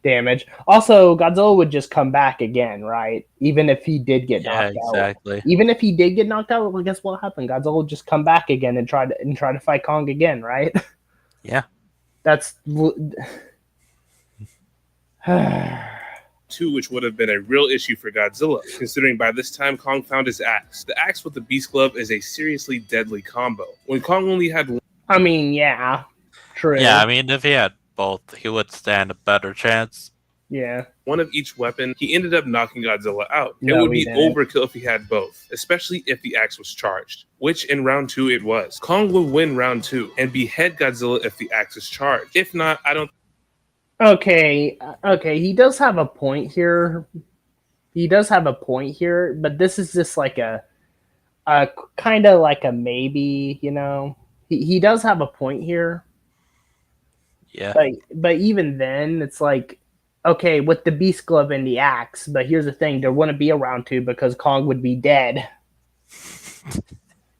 damage. Also, Godzilla would just come back again, right? Even if he did get Yeah, knocked out. exactly. Even if he did get knocked out, well, guess what happened? Godzilla would just come back again and try to fight Kong again, right? Yeah. That's 2, which would have been a real issue for Godzilla, considering by this time Kong found his axe. The axe with the Beast Glove is a seriously deadly combo. When Kong only had one, I mean, yeah. True. Yeah, I mean, if he had both, he would stand a better chance. Yeah. one of each weapon, he ended up knocking Godzilla out. It No, would he be didn't. overkill if he had both, especially if the axe was charged, which in round 2 it was. Kong would win round 2 and behead Godzilla if the axe is charged. If not, I don't. Okay, he does have a point here. But this is just like a kind of like a maybe, you know. He does have a point here. Yeah. But even then, it's like, okay, with the Beast Glove and the axe, but here's the thing, there wouldn't be a round 2 because Kong would be dead.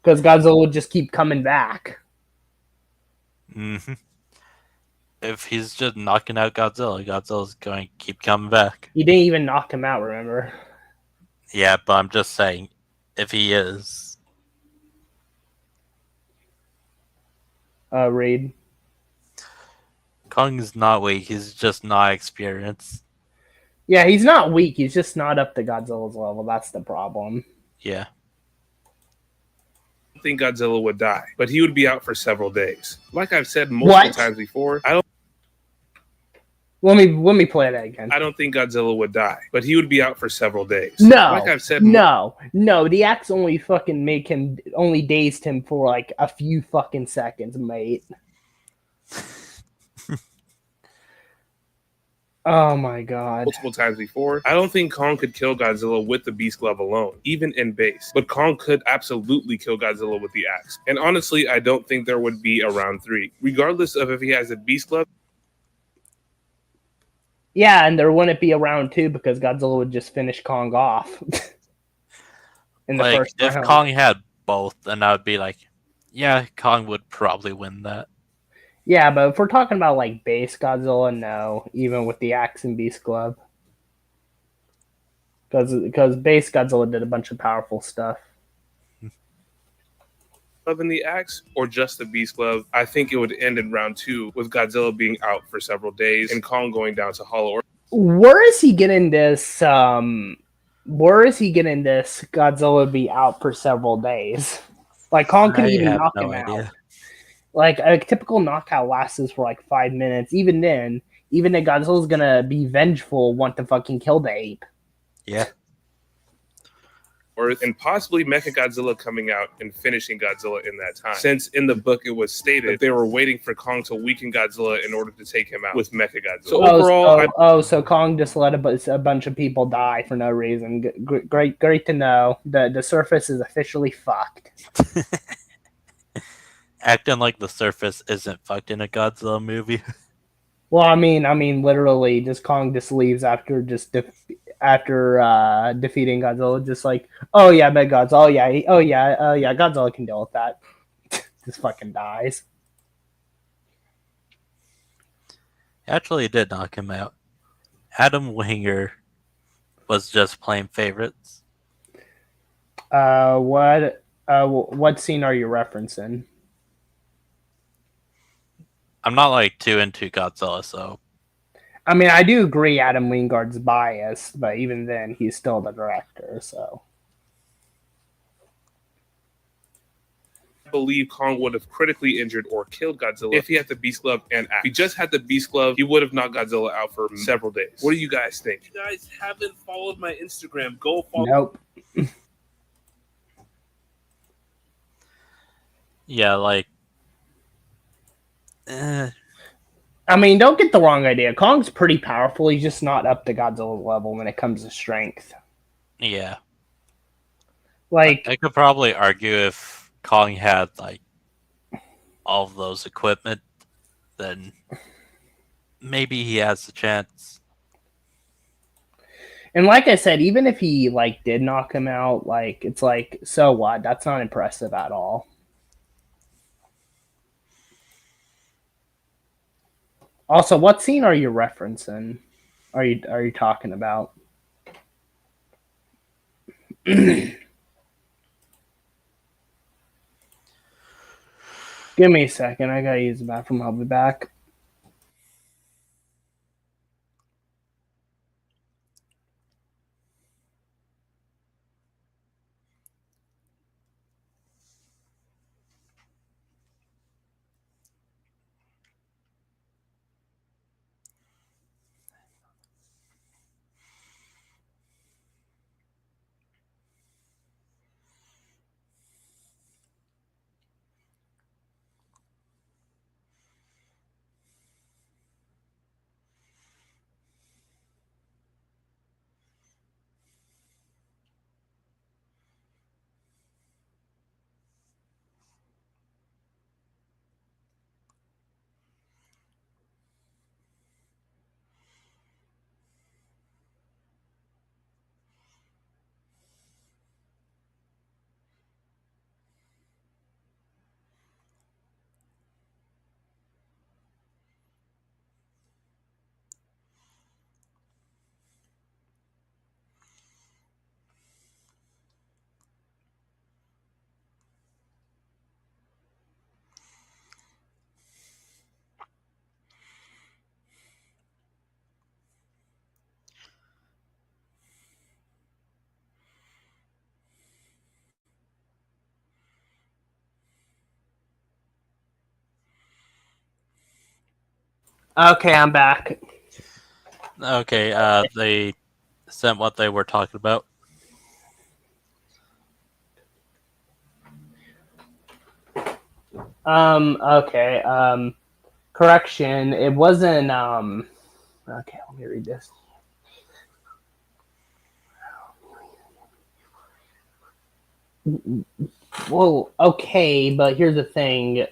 Because Godzilla would just keep coming back. Mm-hmm. If he's just knocking out Godzilla, Godzilla's going to keep coming back. You didn't even knock him out, remember? Yeah, but I'm just saying, if he is. Reed. Kong is not weak, he's just not experienced. Yeah, he's not weak, he's just not up to Godzilla's level. That's the problem. Yeah. think Godzilla would die, but he would be out for several days. Like I've said multiple times before, Let me play that again. I don't think Godzilla would die, but he would be out for several days. No, like I've said, no. The axe only fucking only dazed him for like a few fucking seconds, mate. Oh my god. multiple times before, I don't think Kong could kill Godzilla with the Beast Glove alone, even in base. But Kong could absolutely kill Godzilla with the axe. And honestly, I don't think there would be a round 3, regardless of if he has a Beast Glove. Yeah, and there wouldn't be a round 2 because Godzilla would just finish Kong off. In the Like, first if round. Kong had both, then I would be like, yeah, Kong would probably win that. Yeah, but if we're talking about like base Godzilla, no, even with the axe and Beast Glove. Because base Godzilla did a bunch of powerful stuff. In the axe or just the Beast Glove, I think it would end in round 2 with Godzilla being out for several days and Kong going down to Hollow Earth. Where is he getting this? Godzilla would be out for several days. Like Kong couldn't even knock him out. Like a typical knockout lasts for like 5 minutes. Even then Godzilla's gonna be vengeful, want to fucking kill the ape. Yeah. Earth and possibly Mechagodzilla coming out and finishing Godzilla in that time. Since in the book it was stated that they were waiting for Kong to weaken Godzilla in order to take him out with Mechagodzilla. So overall, so Kong just let a bunch of people die for no reason. Great to know. The surface is officially fucked. Acting like the surface isn't fucked in a Godzilla movie. Well, I mean, literally, just Kong just leaves after defeating Godzilla. Just like, oh yeah, Godzilla, Godzilla can deal with that. Just fucking dies. Actually, it did knock him out. Adam Winger was just playing favorites. What scene are you referencing? I'm not like too into Godzilla, so. I mean, I do agree Adam Wingard's biased, but even then, he's still the director, so. I believe Kong would have critically injured or killed Godzilla if he had the Beast Glove and axe. If he just had the Beast Glove, he would have knocked Godzilla out for several days. What do you guys think? If you guys haven't followed my Instagram, go follow. Nope. Yeah, like. I mean, don't get the wrong idea. Kong's pretty powerful. He's just not up to Godzilla's level when it comes to strength. Yeah. Like, I could probably argue if Kong had like all of those equipment, then maybe he has a chance. and like I said, even if he like did knock him out, like it's like, so what? That's not impressive at all. Also, what scene are you referencing? Are you talking about? Give me a second. I gotta use the bathroom. I'll be back. Okay, I'm back. Okay, they sent what they were talking about. Okay. Correction. It wasn't. Okay, let me read this. Well, okay, but here's the thing.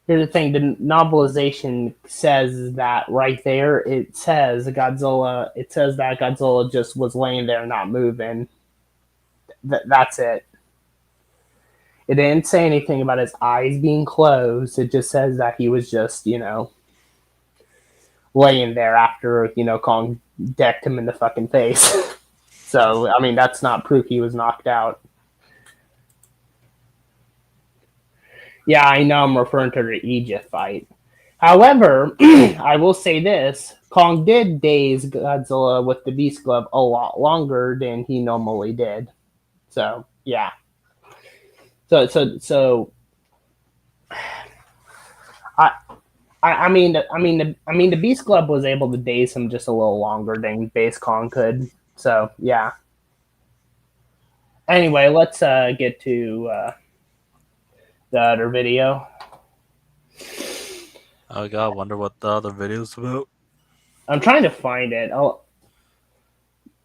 Here's the thing. The novelization says that right there. It says Godzilla. It says that Godzilla just was laying there, not moving. That's it. It didn't say anything about his eyes being closed. It just says that he was just, laying there after, Kong decked him in the fucking face. So, I mean, that's not proof he was knocked out. Yeah, I know I'm referring to the Egypt fight. However, I will say this. Kong did daze Godzilla with the Beast Glove a lot longer than he normally did. So, yeah. So I mean, the Beast Club was able to daze him just a little longer than Base Kong could. So yeah. Anyway, let's get to the other video. Oh god, I wonder what the other video's about. I'm trying to find it.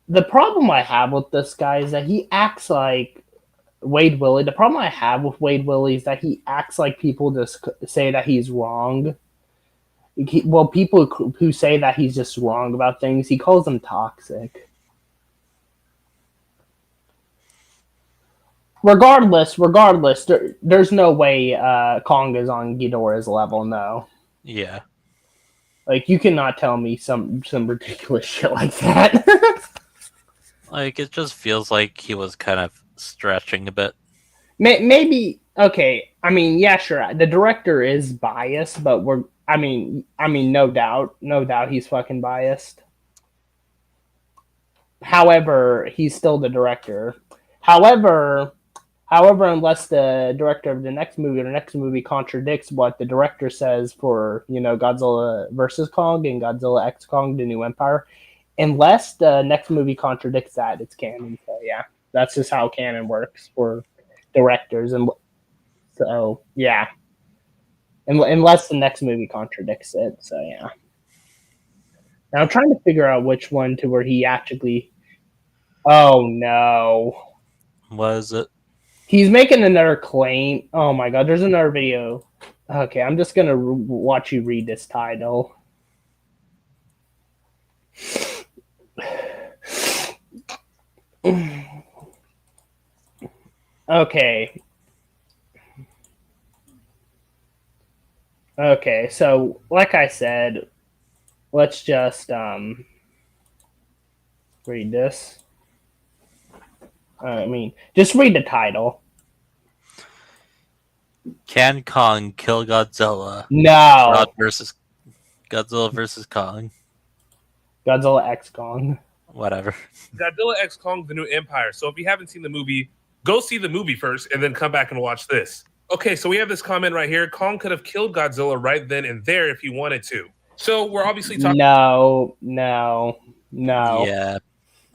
The problem I have with this guy is that he acts like Wade Willie. The problem I have with Wade Willie is that he acts like people just say that he's wrong. People who say that he's just wrong about things, he calls them toxic. Regardless, there's no way Kong is on Ghidorah's level, no. Yeah. Like, you cannot tell me some ridiculous shit like that. Like, it just feels like he was kind of stretching a bit. Maybe, okay, I mean, yeah, sure, the director is biased, but I mean, no doubt he's fucking biased. However, he's still the director. However, unless the director of the next movie contradicts what the director says for, Godzilla vs. Kong and Godzilla X Kong: The New Empire, unless the next movie contradicts that, it's canon. So yeah, that's just how canon works for directors, and so yeah, unless the next movie contradicts it. So yeah. Now I'm trying to figure out which one to where he actually. Oh no! What is it? He's making another claim. Oh my god! There's another video. Okay, I'm just gonna watch you read this title. Okay. Okay, so like I said, let's just read this. Just read the title. Can Kong kill Godzilla? No, Godzilla versus Kong. Godzilla X Kong. Whatever. Godzilla X Kong: The New Empire. So if you haven't seen the movie, go see the movie first and then come back and watch this. Okay, so we have this comment right here. Kong could have killed Godzilla right then and there if he wanted to. So we're obviously talking No. Yeah,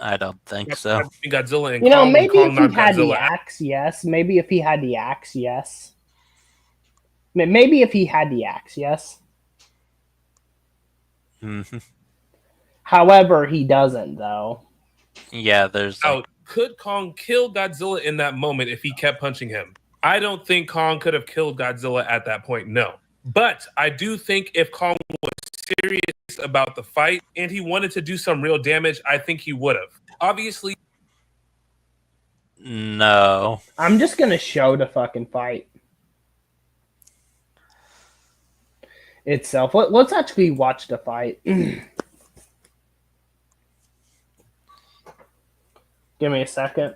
I don't think so. Godzilla and You know, Kong, maybe Kong, if he not had the Godzilla. axe, yes. Maybe if he had the axe, yes. Maybe if he had the axe, yes. Mhm. However, he doesn't, though. Yeah, there's like, Could Kong kill Godzilla in that moment if he kept punching him? I don't think Kong could have killed Godzilla at that point, no. But I do think if Kong was serious about the fight and he wanted to do some real damage, I think he would have. Obviously, no. I'm just gonna show the fucking fight itself. Let's actually watch the fight. Give me a second.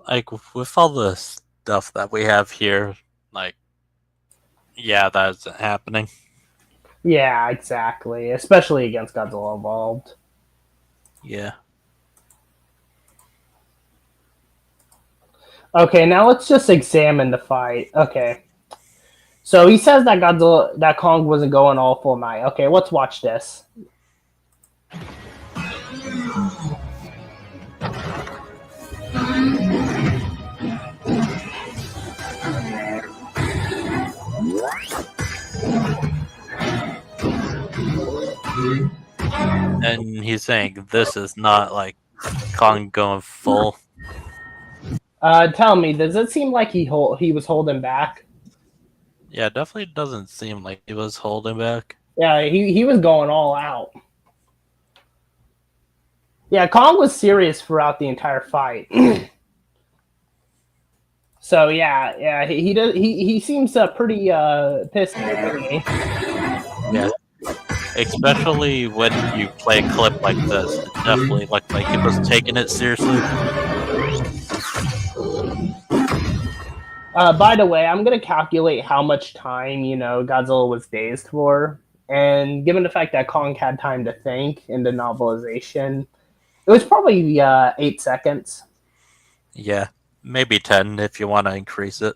Like with all the stuff that we have here, like, yeah, that's happening. Yeah, exactly. Especially against Godzilla Evolved. Yeah. Okay, now let's just examine the fight. Okay. So he says that Kong wasn't going all full might. Okay, let's watch this. And he's saying this is not like Kong going full. Tell me, does it seem like he was holding back? Yeah, it definitely doesn't seem like he was holding back. Yeah, he was going all out. Yeah, Kong was serious throughout the entire fight. So yeah, he seems pretty pissed at me. Yeah. Especially when you play a clip like this, it definitely looked like he was taking it seriously. By the way, I'm gonna calculate how much time Godzilla was dazed for, and given the fact that Kong had time to think in the novelization, it was probably 8 seconds. Yeah, maybe 10 if you want to increase it.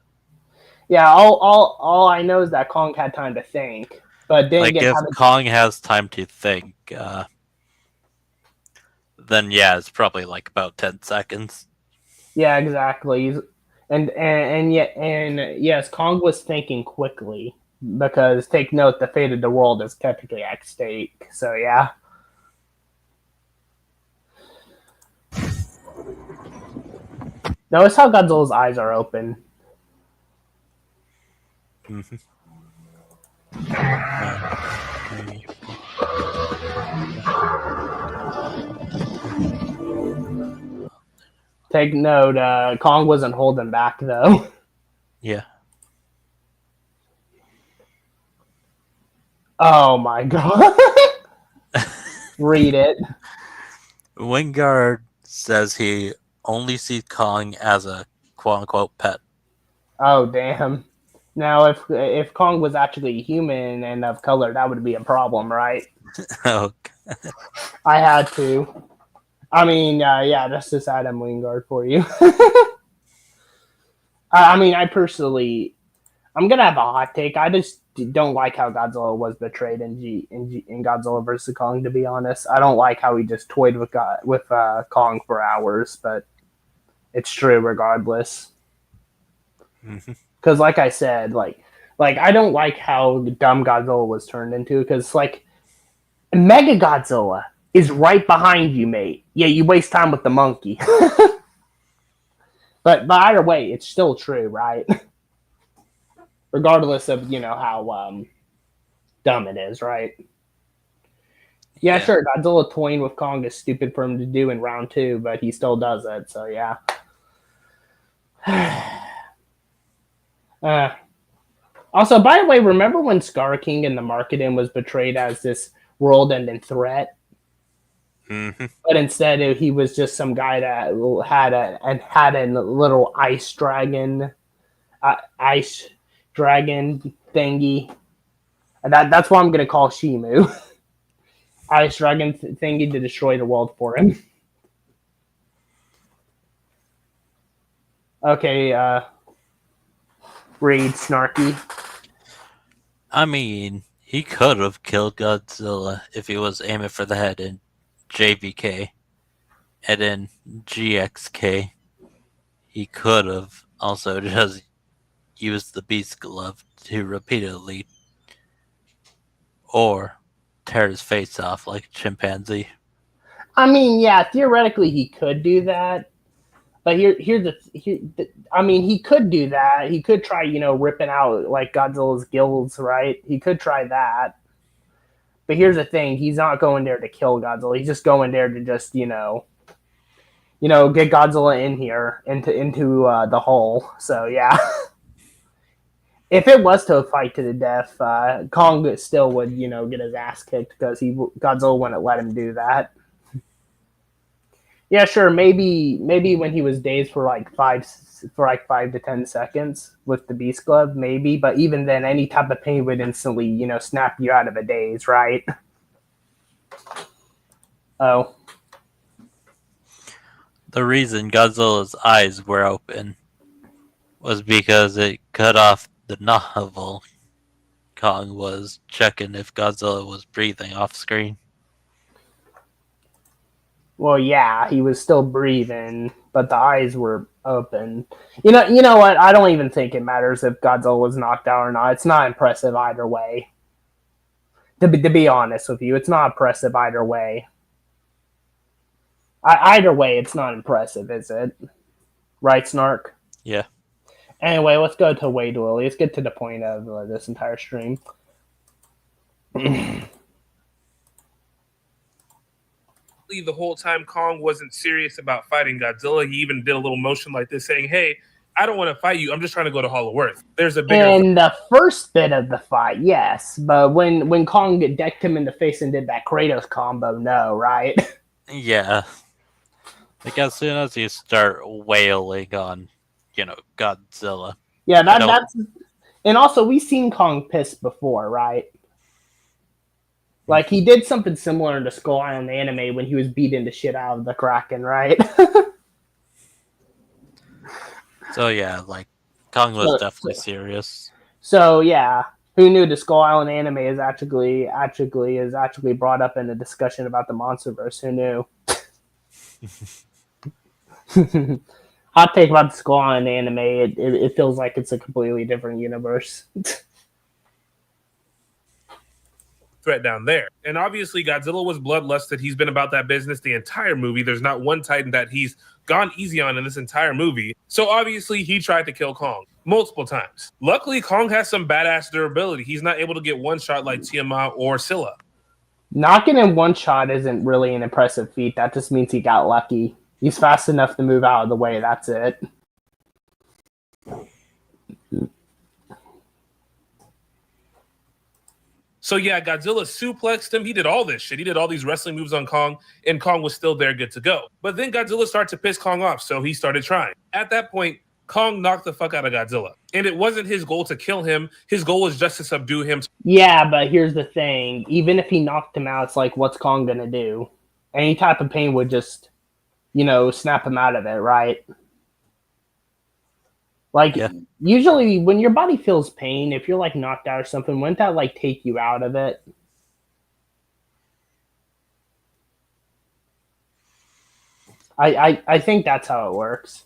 Yeah, all I know is that Kong had time to think, but didn't Like get if time to... Kong has time to think, then yeah, it's probably like about 10 seconds. Yeah, exactly. And yes, Kong was thinking quickly because take note, the fate of the world is technically at stake. So yeah. Notice how Godzilla's eyes are open. Mm-hmm. Take note, Kong wasn't holding back though. Yeah. Oh my god. Read it. Wingard says he only sees Kong as a quote-unquote pet. Oh damn. Now if Kong was actually human and of color, that would be a problem, right? Okay. I had to. I mean, yeah, that's just Adam Wingard for you. I mean, I'm gonna have a hot take. I just don't like how Godzilla was betrayed in Godzilla vs. Kong. To be honest, I don't like how he just toyed with Kong for hours. But it's true regardless. Because, like I said, like I don't like how dumb Godzilla was turned into. Because like Mega Godzilla is right behind you, mate. Yeah, you waste time with the monkey. but either way, it's still true, right? Regardless of, how dumb it is, right? Yeah, sure, Godzilla toying with Kong is stupid for him to do in round 2, but he still does it, so yeah. Also, by the way, remember when Scar King in the marketing was portrayed as this world-ending threat? Mm-hmm. But instead, he was just some guy that had a little ice dragon thingy. And that's what I'm gonna call Shimu. Ice dragon thingy to destroy the world for him. Okay, Reed Snarky. I mean, he could have killed Godzilla if he was aiming for the head in JVK. And in GXK, he could have also just used the Beast Glove to repeatedly or tear his face off like a chimpanzee. I mean, yeah, theoretically he could do that. But he could do that. He could try, ripping out like Godzilla's gills, right? He could try that. But here's the thing: he's not going there to kill Godzilla. He's just going there to just, get Godzilla in here into the hole. So yeah, if it was to a fight to the death, Kong still would, get his ass kicked because Godzilla wouldn't let him do that. Yeah, sure. Maybe when he was dazed for like 5 to 10 seconds with the Beast Glove, maybe. But even then, any type of pain would instantly, snap you out of a daze, right? Oh. The reason Godzilla's eyes were open was because it cut off the novel. Kong was checking if Godzilla was breathing off screen. Well, yeah, he was still breathing, but the eyes were open. You know what? I don't even think it matters if Godzilla was knocked out or not. It's not impressive either way. To be honest with you, it's not impressive either way. Either way, it's not impressive, is it? Right, Snark? Yeah. Anyway, let's go to Wade Willie. Let's get to the point of this entire stream. The whole time Kong wasn't serious about fighting Godzilla. He even did a little motion like this saying, hey, I don't want to fight you. I'm just trying to go to Hollow Earth. There's a bigger... In the first bit of the fight, yes. But when Kong decked him in the face and did that Kratos combo, no, right? Yeah. Like as soon as you start wailing on, Godzilla. Yeah, that's... And also, we've seen Kong piss before, right? Like, he did something similar in the Skull Island anime when he was beating the shit out of the Kraken, right? So, yeah, like, Kong was definitely serious. So, yeah. Who knew the Skull Island anime is actually brought up in a discussion about the Monsterverse? Who knew? Hot take about the Skull Island anime, it feels like it's a completely different universe. Threat down there. And obviously Godzilla was bloodlusted. He's been about that business the entire movie. There's not one Titan that he's gone easy on in this entire movie. So obviously he tried to kill Kong multiple times. Luckily, Kong has some badass durability. He's not able to get one shot like Tiamat or Scylla. Knocking in one shot isn't really an impressive feat. That just means he got lucky. He's fast enough to move out of the way. That's it. So yeah, Godzilla suplexed him. He did all this shit. He did all these wrestling moves on Kong, and Kong was still there, good to go. But then Godzilla started to piss Kong off, so he started trying. At that point, Kong knocked the fuck out of Godzilla. And it wasn't his goal to kill him. His goal was just to subdue him. Yeah, but here's the thing. Even if he knocked him out, it's like, what's Kong gonna do? Any type of pain would just, snap him out of it, right? Like, yeah. Usually when your body feels pain, if you're, like, knocked out or something, wouldn't that, like, take you out of it? I think that's how it works.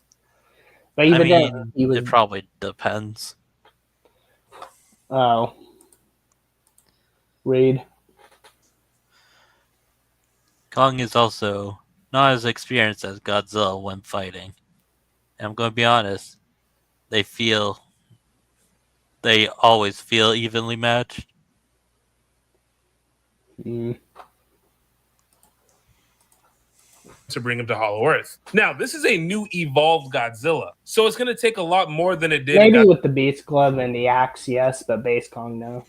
But even then, it probably depends. Oh. Reed. Kong is also not as experienced as Godzilla when fighting. And I'm going to be honest, they always feel evenly matched. To bring him to Hollow Earth. Now, this is a new evolved Godzilla, so it's going to take a lot more than it did Maybe in with the Beast Club and the axe, yes, but base Kong, no.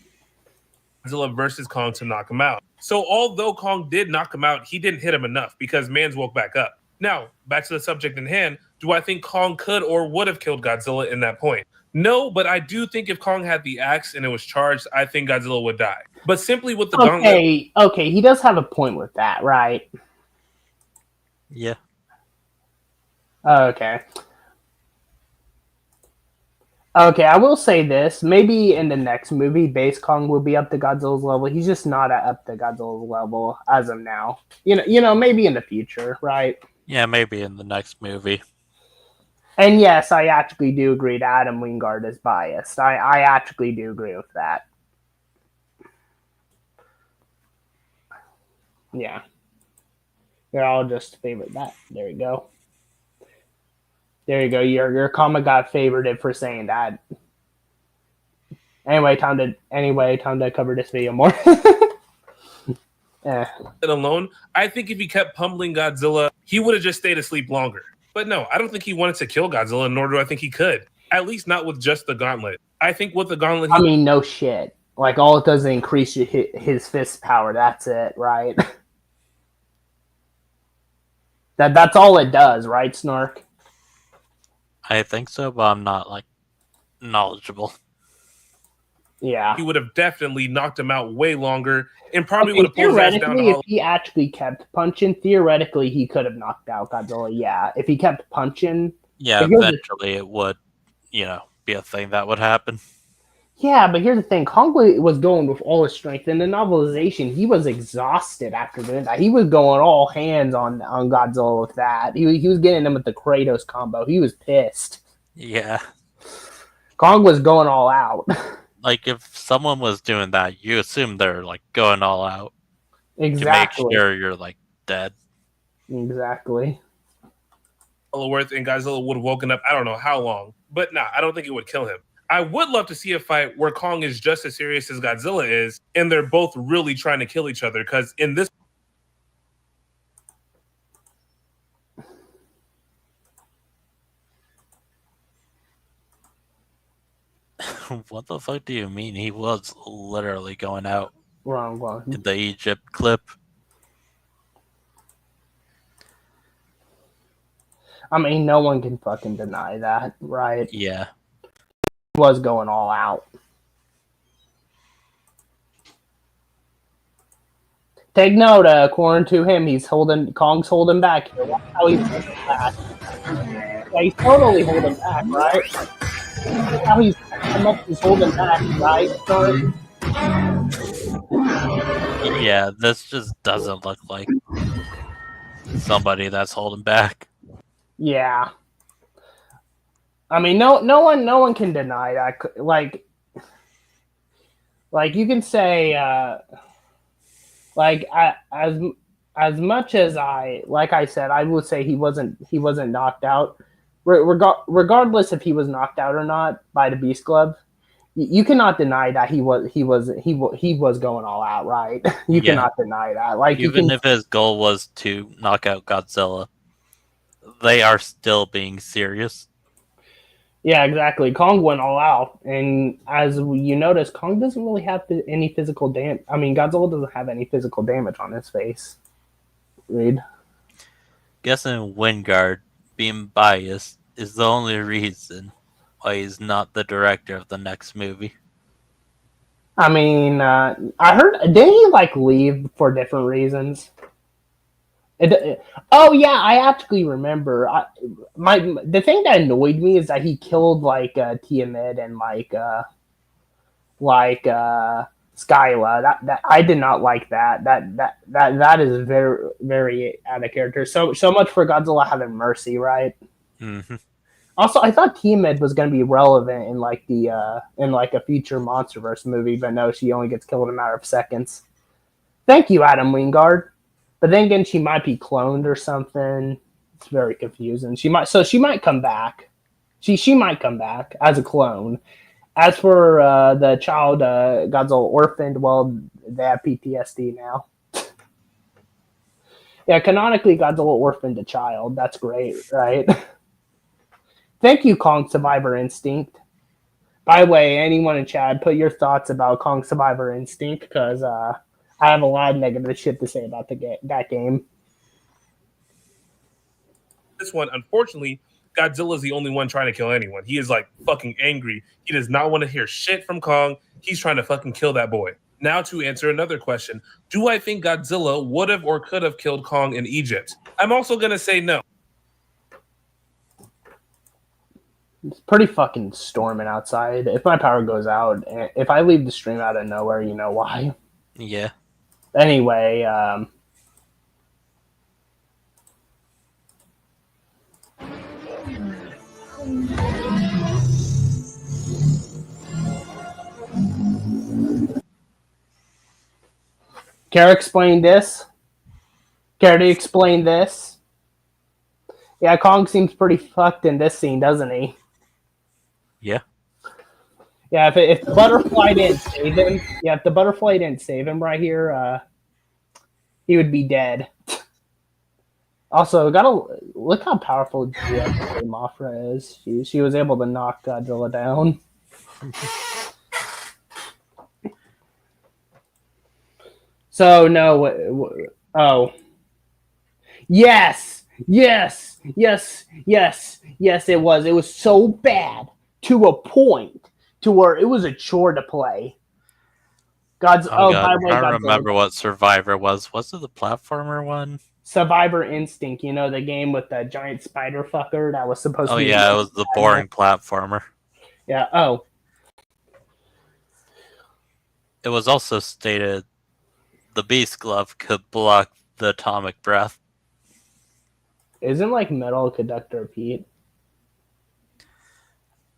Godzilla versus Kong to knock him out. So although Kong did knock him out, he didn't hit him enough because Mans woke back up. Now, back to the subject in hand, do I think Kong could or would have killed Godzilla in that point? No, but I do think if Kong had the axe and it was charged, I think Godzilla would die. But simply with the gauntlet... Okay, he does have a point with that, right? Yeah. Okay. Okay, I will say this. Maybe in the next movie, Base Kong will be up to Godzilla's level. He's just not up to Godzilla's level as of now. You know, maybe in the future, right? Yeah, maybe in the next movie. And yes, I actually do agree that Adam Wingard is biased. I actually do agree with that. Yeah. Here, I'll just favorite that. There you go. There you go. Your comment got favorited for saying that. Anyway, time to cover this video more. Alone, I think if he kept pummeling Godzilla, he would have just stayed asleep longer. But no, I don't think he wanted to kill Godzilla, nor do I think he could. At least not with just the gauntlet. I think with the gauntlet... I mean, no shit. Like, all it does is increase his fist power. That's it, right? That's all it does, right, Snark? I think so, but I'm not, like, knowledgeable. Yeah. He would have definitely knocked him out way longer and probably would have pulled his ass down. If he actually kept punching, theoretically, he could have knocked out Godzilla, yeah. If he kept punching... Yeah, eventually it would, be a thing that would happen. Yeah, but here's the thing. Kong was going with all his strength. In the novelization, he was exhausted after doing that. He was going all hands on Godzilla with that. He was getting him with the Kratos combo. He was pissed. Yeah. Kong was going all out. Like, if someone was doing that, you assume they're, like, going all out. Exactly. To make sure you're, like, dead. Exactly. Earth and Godzilla would have woken up, I don't know how long. But nah, I don't think it would kill him. I would love to see a fight where Kong is just as serious as Godzilla is, and they're both really trying to kill each other, because in this... What the fuck do you mean? He was literally going out. Wrong one. In the Egypt clip. I mean, no one can fucking deny that, right? Yeah. He was going all out. Take note, according to him, Kong's holding back here. Watch how he's holding back. Yeah, he's totally holding back, right? Look how much he's holding back, right? Sorry. Yeah, this just doesn't look like somebody that's holding back. Yeah. I mean, no one can deny that. Like you can say, as much as I said, I would say he wasn't knocked out. Regardless if he was knocked out or not by the Beast Club, you cannot deny that he was going all out, right? You cannot deny that. Like, even if his goal was to knock out Godzilla, they are still being serious. Yeah, exactly. Kong went all out, and as you notice, Kong doesn't really have any physical damage. I mean, Godzilla doesn't have any physical damage on his face. Reed? Guessing Wingard being biased is the only reason why he's not the director of the next movie. I mean, I heard, didn't he leave for different reasons? Oh yeah, I actually remember. The thing that annoyed me is that he killed Tiamat and Skyla. That I did not like that. That is very, very out of character. So much for Godzilla having mercy, right? Mm-hmm. Also, I thought Tiamat was going to be relevant in a future MonsterVerse movie, but no, she only gets killed in a matter of seconds. Thank you, Adam Wingard. But then again, she might be cloned or something. It's very confusing. She might come back. She might come back as a clone. As for the child Godzilla orphaned, well, they have PTSD now. Yeah, canonically, Godzilla orphaned a child. That's great, right? Thank you, Kong Survivor Instinct. By the way, anyone in chat, put your thoughts about Kong Survivor Instinct, because I have a lot of negative shit to say about that game. This one, unfortunately, Godzilla's the only one trying to kill anyone. He is like fucking angry. He does not want to hear shit from Kong. He's trying to fucking kill that boy. Now to answer another question. Do I think Godzilla would have or could have killed Kong in Egypt? I'm also going to say no. It's pretty fucking storming outside. If my power goes out, if I leave the stream out of nowhere, you know why. Yeah. Anyway, care to explain this? Care to explain this? Yeah, Kong seems pretty fucked in this scene, doesn't he? Yeah. Yeah, if the butterfly didn't save him, if the butterfly didn't save him right here, he would be dead. Also, gotta look how powerful Mothra is. She was able to knock Godzilla down. So no, oh, yes, it was. It was so bad to a point to where it was a chore to play. God. By the way, I don't remember what Survivor was. Was it the platformer one? Survivor Instinct, you know, the game with the giant spider fucker that was supposed to be... Oh, yeah, it was the boring platformer. Yeah, oh. It was also stated the Beast Glove could block the atomic breath. Isn't, like, metal conductor Pete?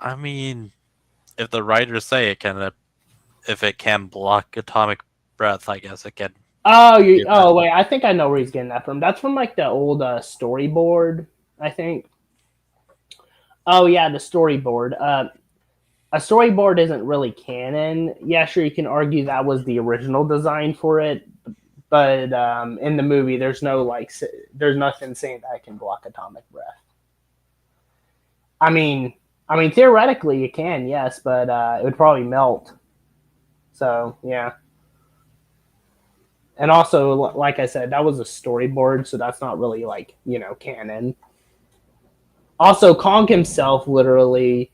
I mean, if the writers say it can, if it can block atomic breath, I guess it can. Oh, wait, I think I know where he's getting that from. That's from, like, the old storyboard, I think. Oh, yeah, the storyboard. A storyboard isn't really canon. Yeah, sure, you can argue that was the original design for it, but in the movie, there's nothing saying that it can block atomic breath. I mean, theoretically, it can, yes, but it would probably melt. So, yeah. And also, like I said, that was a storyboard, so that's not really, like, you know, canon. Also, Kong himself literally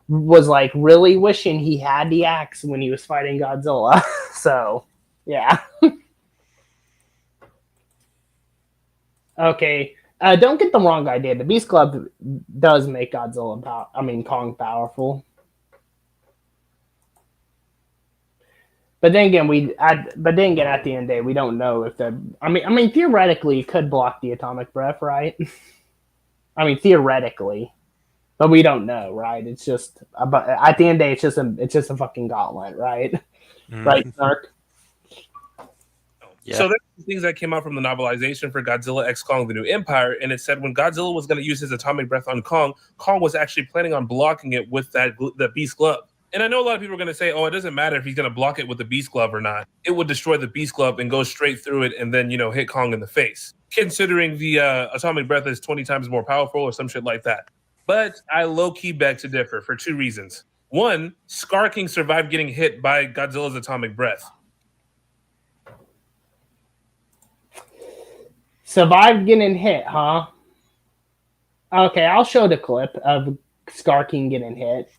was, like, really wishing he had the axe when he was fighting Godzilla. So, yeah. Okay. Don't get the wrong idea. The Beast Club does make Kong powerful. But then again, at the end of the day, we don't know if the. I mean, theoretically, it could block the atomic breath, right? I mean, theoretically, but we don't know, right? It's just at the end of the day, it's just a fucking gauntlet, right? Right, Snark? Yeah. So there's things that came out from the novelization for Godzilla X Kong: The New Empire, and it said when Godzilla was going to use his atomic breath on Kong, Kong was actually planning on blocking it with the Beast Glove. And I know a lot of people are going to say, oh, it doesn't matter if he's going to block it with the Beast Glove or not. It would destroy the Beast Glove and go straight through it and then, you know, hit Kong in the face. Considering the atomic breath is 20 times more powerful or some shit like that. But I low-key beg to differ for two reasons. One, Scar King survived getting hit by Godzilla's atomic breath. Survived getting hit, huh? Okay, I'll show the clip of Scar King getting hit.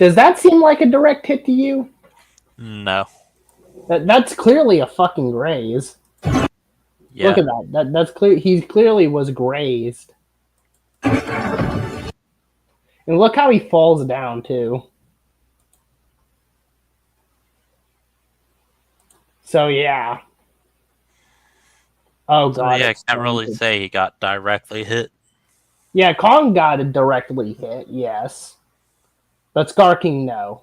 Does that seem like a direct hit to you? No. That's clearly a fucking graze. Yeah. Look at that. That's clear. He clearly was grazed. And look how he falls down too. So yeah. Oh So god. yeah, I it's can't really going to- say he got directly hit. Yeah, Kong got a directly hit. Yes, but Scar King no.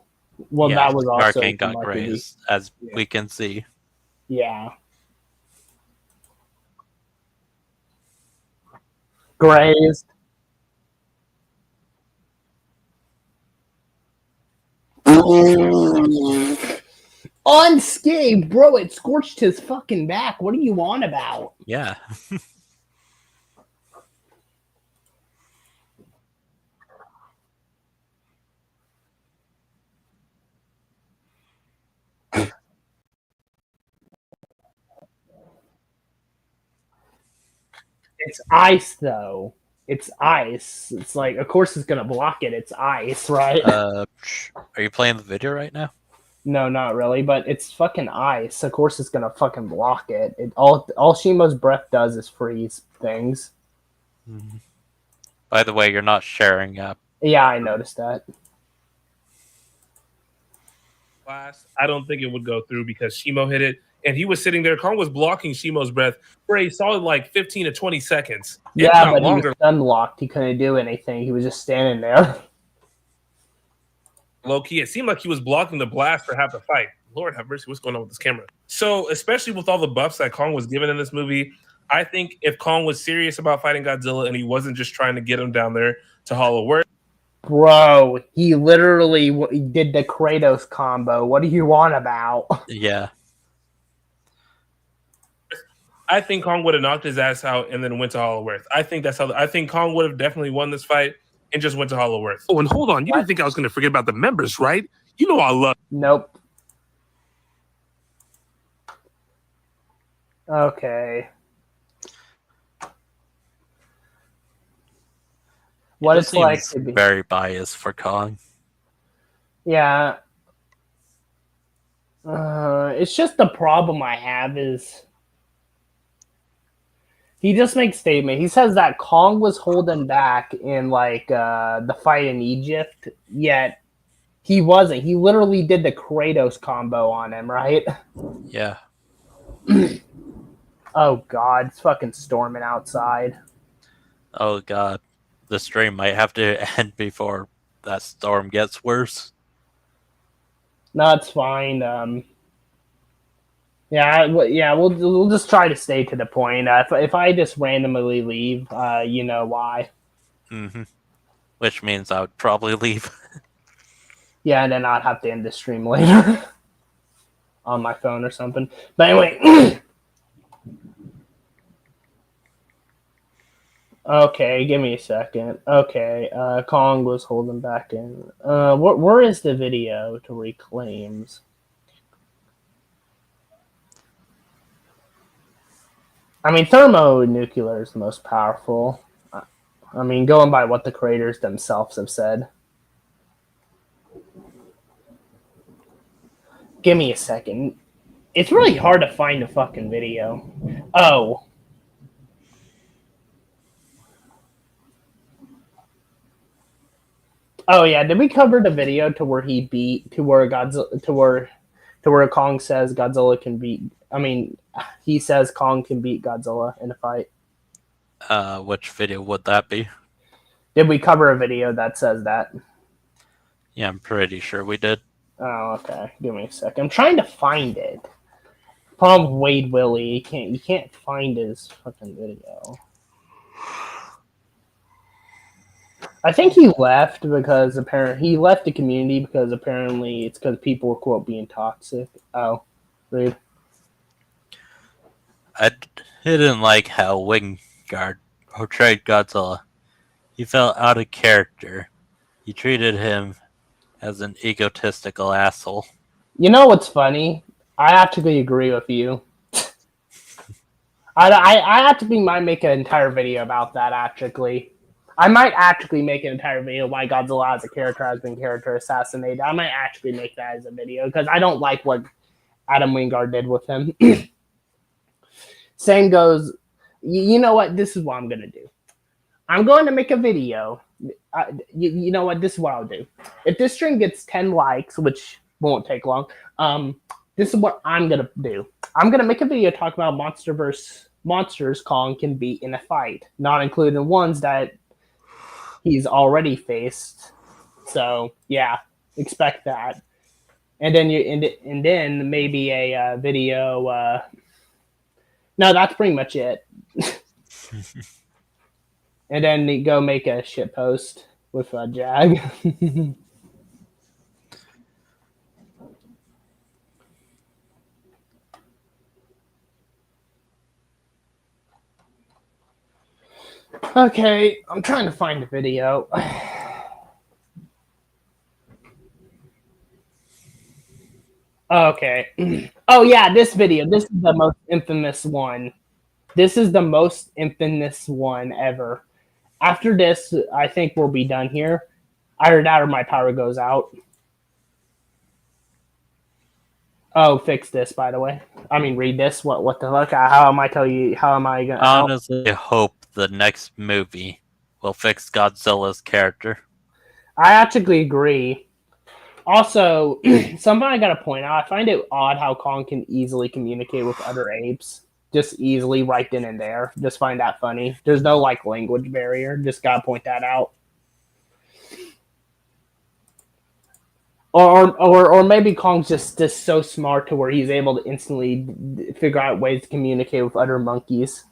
Well, yeah, that was also King got from Lucky. grazed, as Yeah. we can see. Yeah. Grazed. Unscathed, bro. It scorched his fucking back. What are you on about? Yeah. It's ice, though. It's ice. It's like, of course, it's gonna block it. It's ice, right? Are you playing the video right now? No, not really. But it's fucking ice. Of course, it's gonna fucking block it. All Shimo's breath does is freeze things. Mm-hmm. By the way, you're not sharing up. Yeah, I noticed that. I don't think it would go through because Shimo hit it, and he was sitting there. Kong was blocking Shimo's breath for a solid like 15 to 20 seconds. If Yeah, not but longer. he was stun locked. He couldn't do anything. He was just standing there. Low key, it seemed like he was blocking the blast for half the fight. Lord have mercy, what's going on with this camera? So, especially with all the buffs that Kong was given in this movie, I think if Kong was serious about fighting Godzilla and he wasn't just trying to get him down there to Hollow Earth, Bro, he literally did the Kratos combo. What are you on about? Yeah. I think Kong would have knocked his ass out and then went to Hollow Earth. I think that's how. I think Kong would have definitely won this fight and just went to Hollow Earth. Oh, and hold on, you didn't think I was going to forget about the members, right? You know I love. Nope. Okay. What It it's like seems to be. very biased for Kong. Yeah. It's just the problem I have is he just makes statement. He says that Kong was holding back in like the fight in Egypt, yet he wasn't. He literally did the Kratos combo on him, right? Yeah. Oh god, it's fucking storming outside. Oh god. The stream might have to end before that storm gets worse. No, it's fine. We'll just try to stay to the point. If I just randomly leave, you know why. Mm-hmm. Which means I would probably leave. Yeah, and then I'd have to end the stream later on my phone or something. But anyway, okay, give me a second. Okay, Kong was holding back in. Where is the video to reclaims? I mean, thermonuclear is the most powerful. I mean, going by what the creators themselves have said. Give me a second. It's really hard to find a fucking video. Oh. Oh yeah, did we cover the video to where he beat to where Godzilla to where Kong says Godzilla can beat? I mean, he says Kong can beat Godzilla in a fight. Which video would that be? Did we cover a video that says that? Yeah, I'm pretty sure we did. Oh, okay. Give me a second. I'm trying to find it. Problem with Wade Willie, you can't find his fucking video. I think he left because he left the community because apparently it's because people were quote being toxic. Oh, rude. I didn't like how Wingard portrayed Godzilla. He felt out of character. He treated him as an egotistical asshole. You know what's funny? I actually agree with you. I actually might make an entire video about that, actually. I might actually make an entire video why Godzilla as a character has been character assassinated. I might actually make that as a video because I don't like what Adam Wingard did with him. Same goes. You know what? This is what I'm gonna do. I'm going to make a video. You know what? This is what I'll do. If this stream gets 10 likes, which won't take long, this is what I'm gonna do. I'm gonna make a video talking about monsters Kong can beat in a fight, not including ones that he's already faced. So yeah, expect that. And then and then maybe a video. No, that's pretty much it. And then go make a shit post with Jag. Okay, I'm trying to find the video. Okay. Oh yeah, this video. This is the most infamous one. This is the most infamous one ever. After this, I think we'll be done here. Either that or my power goes out. Oh, fix this, by the way. I mean, read this. What the fuck? How am I tell you? How am I gonna? I honestly hope the next movie will fix Godzilla's character. I actually agree. Also, something I gotta point out, I find it odd how Kong can easily communicate with other apes. Just easily right then and there. Just find that funny. There's no like language barrier. Just gotta point that out. Or maybe Kong's just so smart to where he's able to instantly figure out ways to communicate with other monkeys.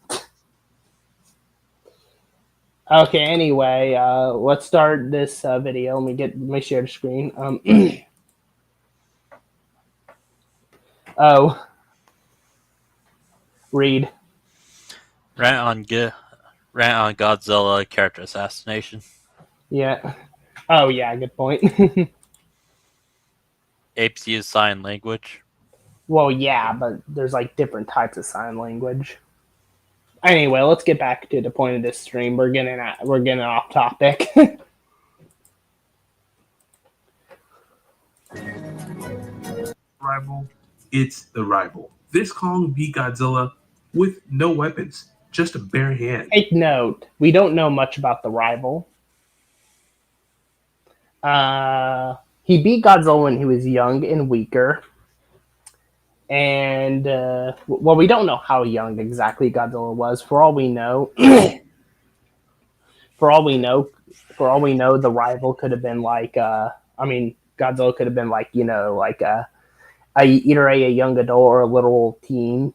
Okay, anyway, let's start this video. Let me share the screen. Oh. Read. Rant on Godzilla character assassination. Yeah. Oh yeah, good point. Apes use sign language. Well, yeah, but there's like different types of sign language. Anyway, let's get back to the point of this stream. We're getting off topic. Rival, it's the rival. This Kong beat Godzilla with no weapons, just a bare hand. Take note, we don't know much about the rival. He beat Godzilla when he was young and weaker. And, well, we don't know how young exactly Godzilla was. For all we know, the rival could have been like, Godzilla could have been like, either a young adult or a little teen.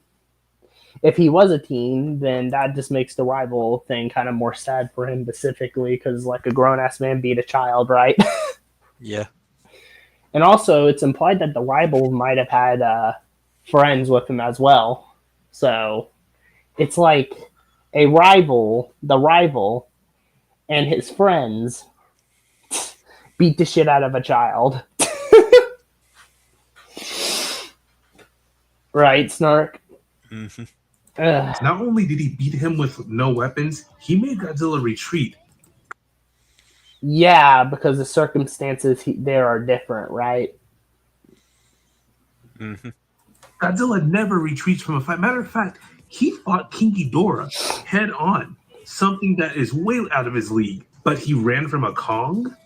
If he was a teen, then that just makes the rival thing kind of more sad for him specifically, because like a grown-ass man beat a child, right? Yeah. And also, it's implied that the rival might have had friends with him as well. So it's like the rival, and his friends beat the shit out of a child. Right, Snark? Mm-hmm. Not only did he beat him with no weapons, he made Godzilla retreat. Yeah, because the circumstances there are different, right? Mm-hmm. Godzilla never retreats from a fight. Matter of fact, he fought King Ghidorah head on, something that is way out of his league. But he ran from a Kong?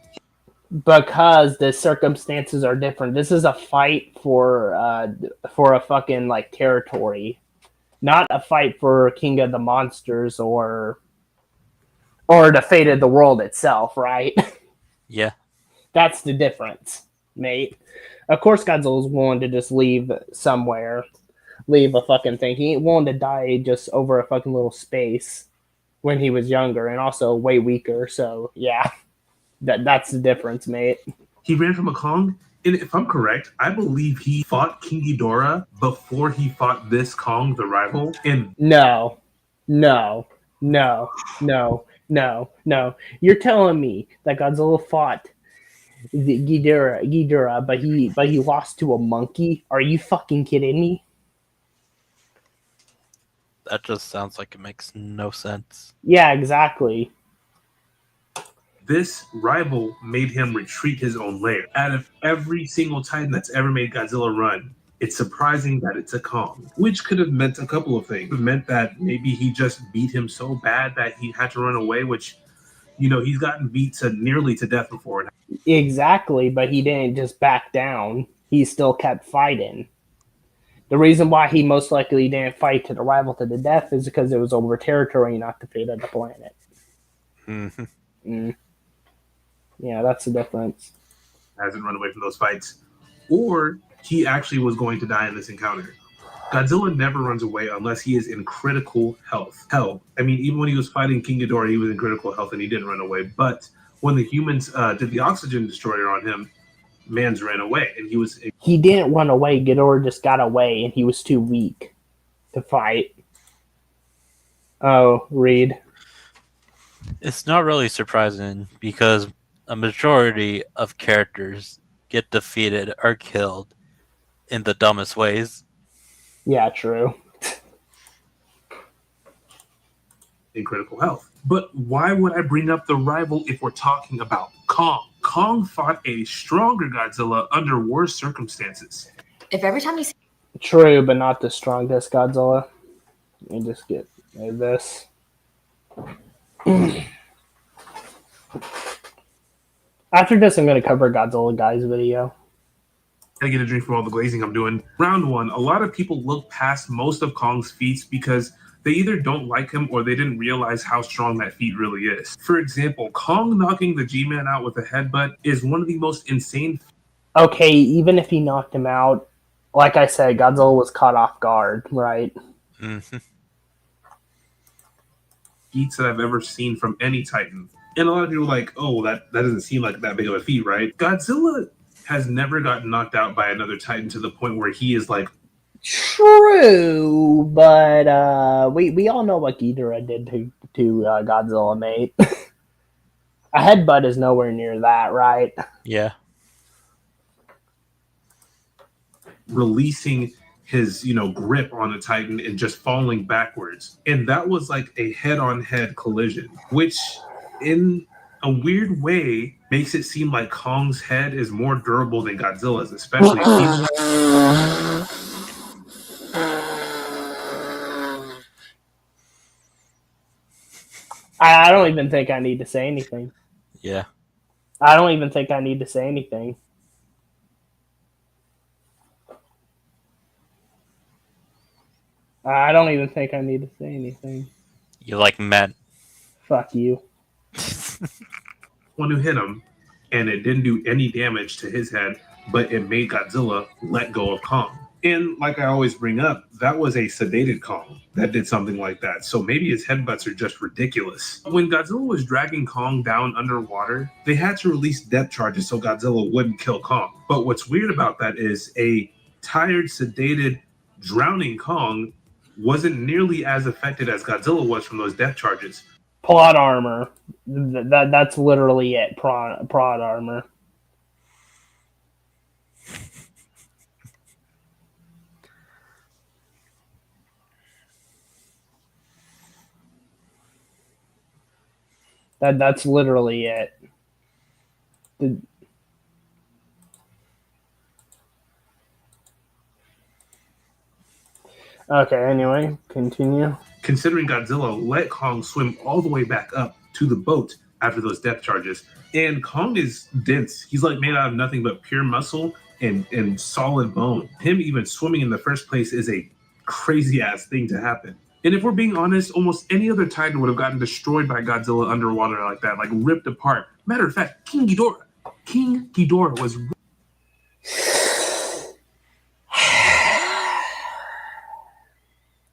Because the circumstances are different. This is a fight for a fucking like territory, not a fight for King of the Monsters or the fate of the world itself, right? Yeah. That's the difference, mate. Of course, Godzilla's willing to just leave somewhere, leave a fucking thing. He ain't willing to die just over a fucking little space when he was younger and also way weaker. So yeah, that's the difference, mate. He ran from a Kong, and if I'm correct, I believe he fought King Ghidorah before he fought this Kong, the rival. And No. You're telling me that Godzilla fought the Ghidorah, but he lost to a monkey? Are you fucking kidding me? That just sounds like it makes no sense. Yeah, exactly. This rival made him retreat his own lair. Out of every single Titan that's ever made Godzilla run, it's surprising that it's a Kong, which could have meant a couple of things. It meant that maybe he just beat him so bad that he had to run away, which, you know, he's gotten beat to nearly to death before. Exactly, but he didn't just back down. He still kept fighting. The reason why he most likely didn't fight to the rival to the death is because it was over territory, not the fate of the planet. Mm-hmm. Yeah, that's the difference. Hasn't run away from those fights, or he actually was going to die in this encounter. Godzilla never runs away unless he is in critical health. Hell, I mean, even when he was fighting King Ghidorah, he was in critical health and he didn't run away. But when the humans did the oxygen destroyer on him, Mans ran away, and he was. He didn't run away. Ghidorah just got away, and he was too weak to fight. Oh, Reed. It's not really surprising because a majority of characters get defeated or killed in the dumbest ways. Yeah, true. In critical health. But why would I bring up the rival if we're talking about Kong? Kong fought a stronger Godzilla under worse circumstances. If every time you see True, but not the strongest Godzilla. Let me just get rid of this. After this, I'm going to cover Godzilla Guys video. I get a drink from all the glazing I'm doing. Round one, a lot of people look past most of Kong's feats because they either don't like him or they didn't realize how strong that feat really is. For example, Kong knocking the G-Man out with a headbutt is one of the most insane. Okay, even if he knocked him out, like I said, Godzilla was caught off guard, right? Mm-hmm. Feats that I've ever seen from any Titan. And a lot of people are like, oh, that doesn't seem like that big of a feat, right? Godzilla has never gotten knocked out by another Titan to the point where he is like... True, but we all know what Ghidorah did to Godzilla, mate. A headbutt is nowhere near that, right? Yeah. Releasing his, grip on a Titan and just falling backwards. And that was like a head-on-head collision, which in a weird way makes it seem like Kong's head is more durable than Godzilla's, especially if he's... I don't even think I need to say anything. Yeah. I don't even think I need to say anything. I don't even think I need to say anything. You like Matt. Fuck you. One who hit him, and it didn't do any damage to his head, but it made Godzilla let go of Kong. And like I always bring up, that was a sedated Kong that did something like that. So maybe his headbutts are just ridiculous. When Godzilla was dragging Kong down underwater, they had to release depth charges so Godzilla wouldn't kill Kong. But what's weird about that is a tired, sedated, drowning Kong wasn't nearly as affected as Godzilla was from those depth charges. Plot armor. That's literally it. Plot armor. That's literally it. Okay, anyway, continue. Considering Godzilla let Kong swim all the way back up to the boat after those depth charges. And Kong is dense. He's like made out of nothing but pure muscle and solid bone. Him even swimming in the first place is a crazy ass thing to happen. And if we're being honest, almost any other Titan would have gotten destroyed by Godzilla underwater like that, like ripped apart. Matter of fact, King Ghidorah was...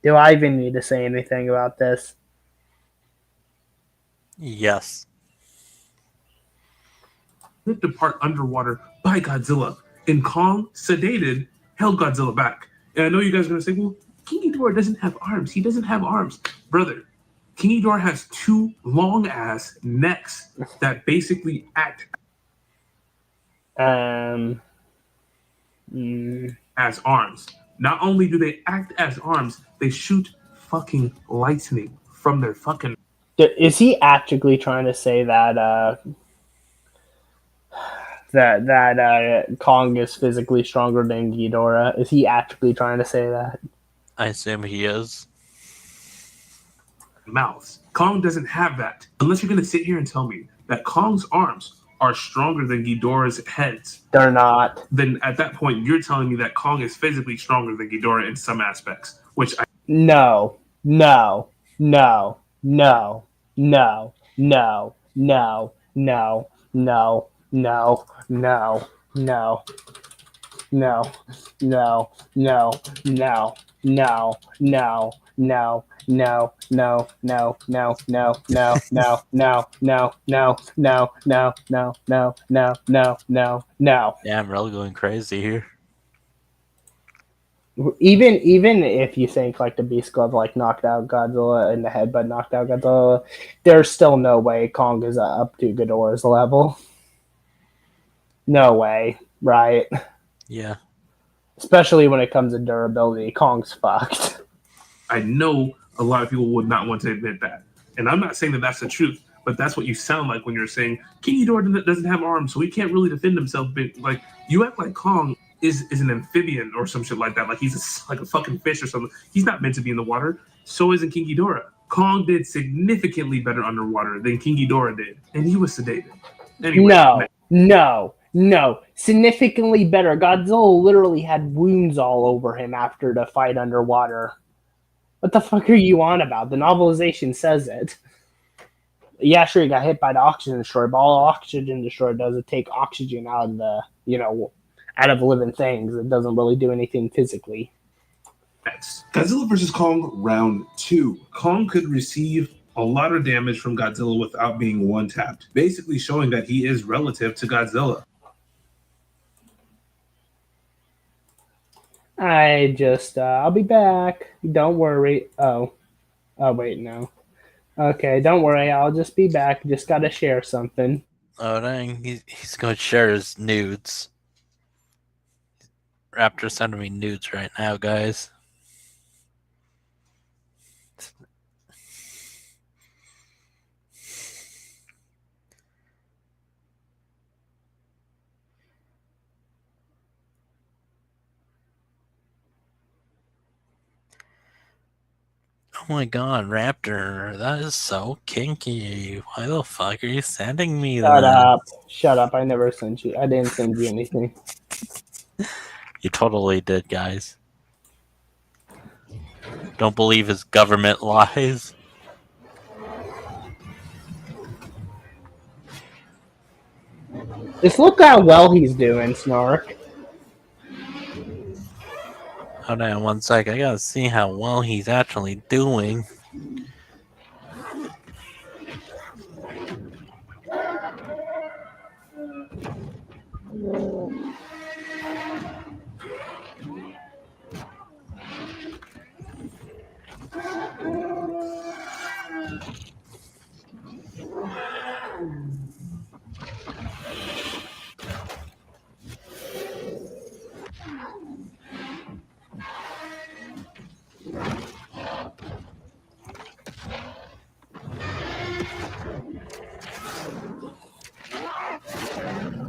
Do I even need to say anything about this? Yes. Ripped apart underwater by Godzilla. And Kong, sedated, held Godzilla back. And I know you guys are going to say, well, King Ghidorah doesn't have arms. He doesn't have arms. Brother, King Ghidorah has two long-ass necks that basically act as arms. Not only do they act as arms, they shoot fucking lightning from their fucking... Is he actually trying to say that that Kong is physically stronger than Ghidorah? Is he actually trying to say that? I assume he is. Mouths. Kong doesn't have that. Unless you're going to sit here and tell me that Kong's arms are stronger than Ghidorah's heads. They're not. Then at that point, you're telling me that Kong is physically stronger than Ghidorah in some aspects, which I No. No. No. No. No. No. No. No. No. No. No. No. No. No. No. No. No. No. No. No, no, no, no, no, no, no, no, no, no, no, no, no, no, no, no, no, no. Yeah, I'm really going crazy here. Even if you think like the Beast Glove like knocked out Godzilla in the head, but knocked out Godzilla, there's still no way Kong is up to Ghidorah's level. No way, right? Yeah. Especially when it comes to durability, Kong's fucked. I know a lot of people would not want to admit that. And I'm not saying that that's the truth, but that's what you sound like when you're saying King Ghidorah doesn't have arms, so he can't really defend himself. Like, you act like Kong is an amphibian or some shit like that. Like he's like a fucking fish or something. He's not meant to be in the water. So isn't King Ghidorah. Kong did significantly better underwater than King Ghidorah did, and he was sedated. Anyway, No. Significantly better. Godzilla literally had wounds all over him after the fight underwater. What the fuck are you on about? The novelization says it. Yeah, sure, he got hit by the oxygen destroyer, but all oxygen destroyer does is take oxygen out of the, out of living things. It doesn't really do anything physically. Godzilla vs. Kong round 2. Kong could receive a lot of damage from Godzilla without being one-tapped, basically showing that he is relative to Godzilla. I'll be back. Don't worry. Oh, wait, no. Okay, don't worry. I'll just be back. Just gotta share something. Oh, dang. He's going to share his nudes. Raptor sending me nudes right now, guys. Oh my god, Raptor, that is so kinky. Why the fuck are you sending me that? Shut up. I never sent you. I didn't send you anything. You totally did, guys. Don't believe his government lies. Just look how well he's doing, Snark. Hold on 1 sec. I gotta see how well he's actually doing.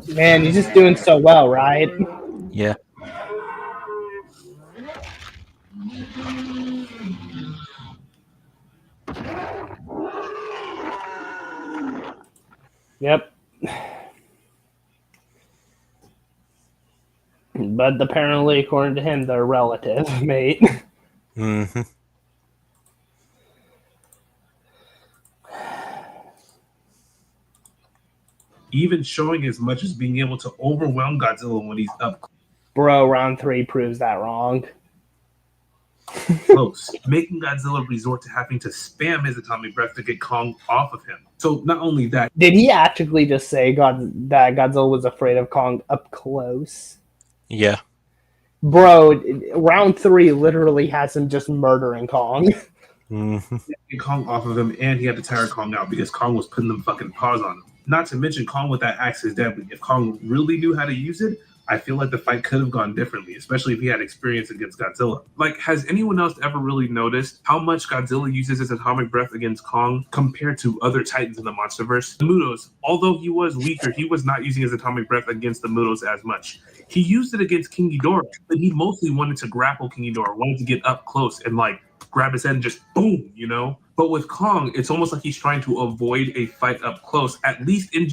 Man, he's just doing so well, right? Yeah. Yep. But apparently, according to him, they're relative, mate. Mm-hmm. Even showing as much as being able to overwhelm Godzilla when he's up Bro, round 3 proves that wrong. close, making Godzilla resort to having to spam his atomic breath to get Kong off of him. So not only that, Did he actually just say that Godzilla was afraid of Kong up close? Yeah. Bro, round 3 literally has him just murdering Kong. Mm-hmm. getting Kong off of him, and he had to tire Kong out because Kong was putting them fucking paws on him. Not to mention Kong with that axe is deadly. If Kong really knew how to use it, I feel like the fight could have gone differently, especially if he had experience against Godzilla. Like, has anyone else ever really noticed how much Godzilla uses his atomic breath against Kong compared to other titans in the MonsterVerse? The Mutos, although he was weaker, he was not using his atomic breath against the Mutos as much. He used it against King Ghidorah, but he mostly wanted to grapple King Ghidorah, wanted to get up close and like grab his head and just boom, you know? But with Kong, it's almost like he's trying to avoid a fight up close, at least in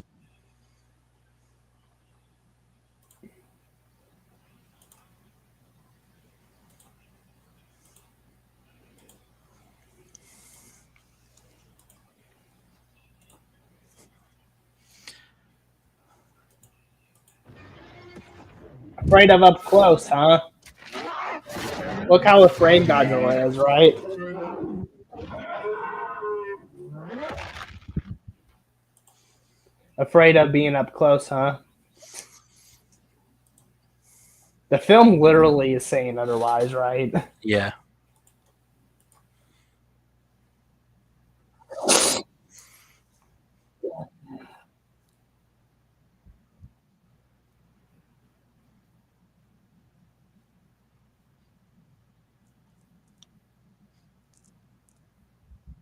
Afraid of up close, huh? Look how afraid Godzilla is, right? Afraid of being up close, huh? The film literally is saying otherwise, right? Yeah.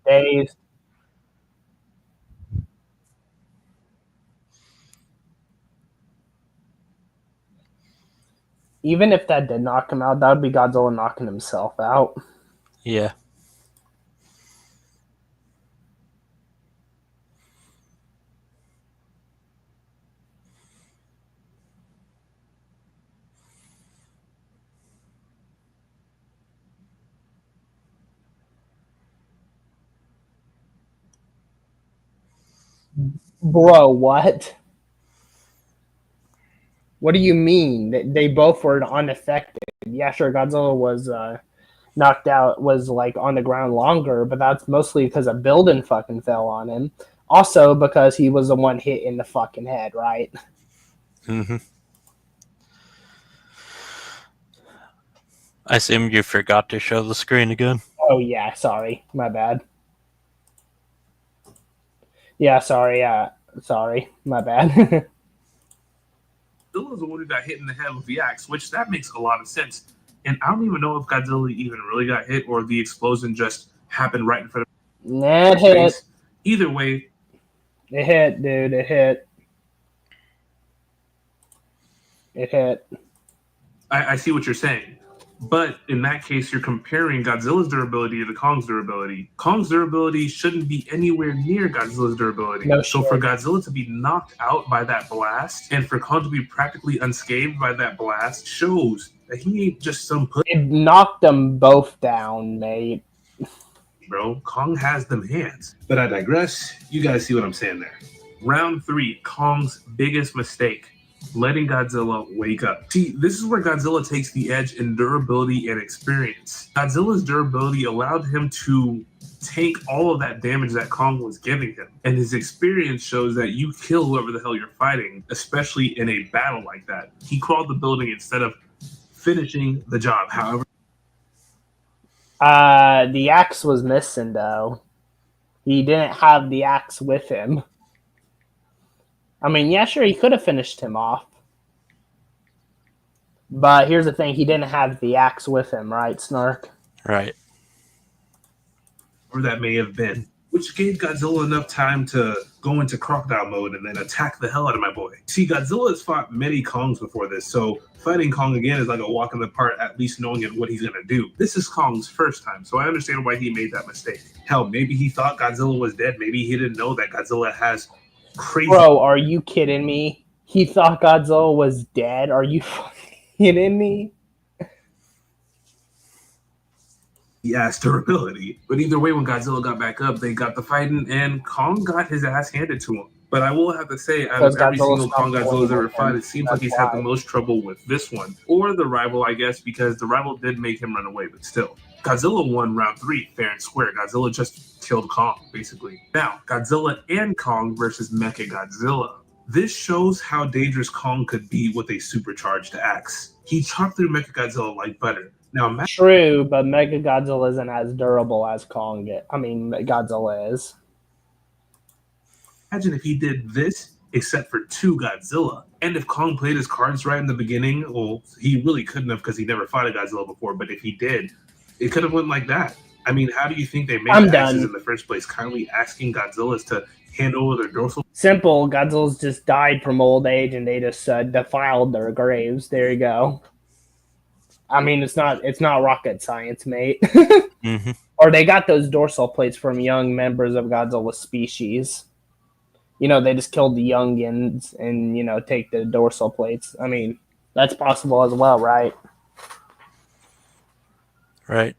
Dazed. Even if that did knock him out, that would be Godzilla knocking himself out. Yeah. Bro, what? What do you mean? They both were unaffected. Yeah, sure, Godzilla was knocked out, was like on the ground longer, but that's mostly because a building fucking fell on him. Also because he was the one hit in the fucking head, right? Mm-hmm. I assume you forgot to show the screen again. Oh yeah, sorry. My bad. Yeah, sorry, my bad. Godzilla's the one who got hit in the head with the axe, which that makes a lot of sense. And I don't even know if Godzilla even really got hit or the explosion just happened right in front of Nah, it hit. face. Either way, It hit, dude. It hit. It hit. I see what you're saying. But in that case, you're comparing Godzilla's durability to Kong's durability. Kong's durability shouldn't be anywhere near Godzilla's durability. No So shit. for Godzilla to be knocked out by that blast and for Kong to be practically unscathed by that blast shows that he ain't just some pussy, It knocked them both down, mate. bro. Kong has them hands. But I digress. You guys see what I'm saying there. Round 3, Kong's biggest mistake. Letting Godzilla wake up. See, this is where Godzilla takes the edge in durability and experience. Godzilla's durability allowed him to take all of that damage that Kong was giving him. And his experience shows that you kill whoever the hell you're fighting, especially in a battle like that. He crawled the building instead of finishing the job. However, The axe was missing, though. He didn't have the axe with him. I mean, yeah, sure, he could have finished him off. But here's the thing, he didn't have the axe with him, right, Snark? Right. or that may have been, which gave Godzilla enough time to go into crocodile mode and then attack the hell out of my boy. See, Godzilla has fought many Kongs before this, so fighting Kong again is like a walk in the park, at least knowing what he's going to do. This is Kong's first time, so I understand why he made that mistake. Hell, maybe he thought Godzilla was dead. Maybe he didn't know that Godzilla has crazy... Bro, are you kidding me? He thought Godzilla was dead? Are you fucking kidding me? Yes, durability. But either way, when Godzilla got back up, they got the fighting, and Kong got his ass handed to him. But I will have to say, out of every single Kong Godzilla's ever fought, it seems like he's had the most trouble with this one. Or the rival, I guess, because the rival did make him run away, but still. Godzilla won round 3, fair and square. Godzilla just killed Kong, basically. Now, Godzilla and Kong versus Mechagodzilla. This shows how dangerous Kong could be with a supercharged axe. He chopped through Mechagodzilla like butter. Now, true, but Mechagodzilla isn't as durable as Godzilla is. Imagine if he did this, except for 2 Godzilla. And if Kong played his cards right in the beginning, well, he really couldn't have because he never fought a Godzilla before. But if he did, it could have went like that. I mean, how do you think they made I'm the axes done. in the first place? Kindly asking Godzillas to hand over their dorsal. Simple. Godzilla's just died from old age, and they just defiled their graves. There you go. I mean, it's not rocket science, mate. Mhm. Or they got those dorsal plates from young members of Godzilla's species. You know, they just killed the youngins and, you know, take the dorsal plates. I mean, that's possible as well, right? Right.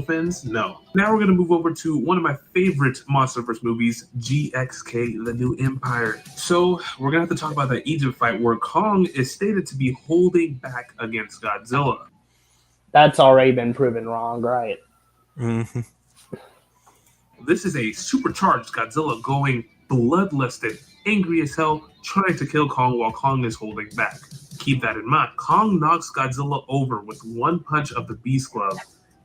Fins? No. Now we're going to move over to one of my favorite MonsterVerse movies, GXK, The New Empire. So we're going to have to talk about that Egypt fight where Kong is stated to be holding back against Godzilla. That's already been proven wrong, right? Mm-hmm. This is a supercharged Godzilla going bloodlusted, angry as hell, trying to kill Kong while Kong is holding back. Keep that in mind. Kong knocks Godzilla over with one punch of the Beast Glove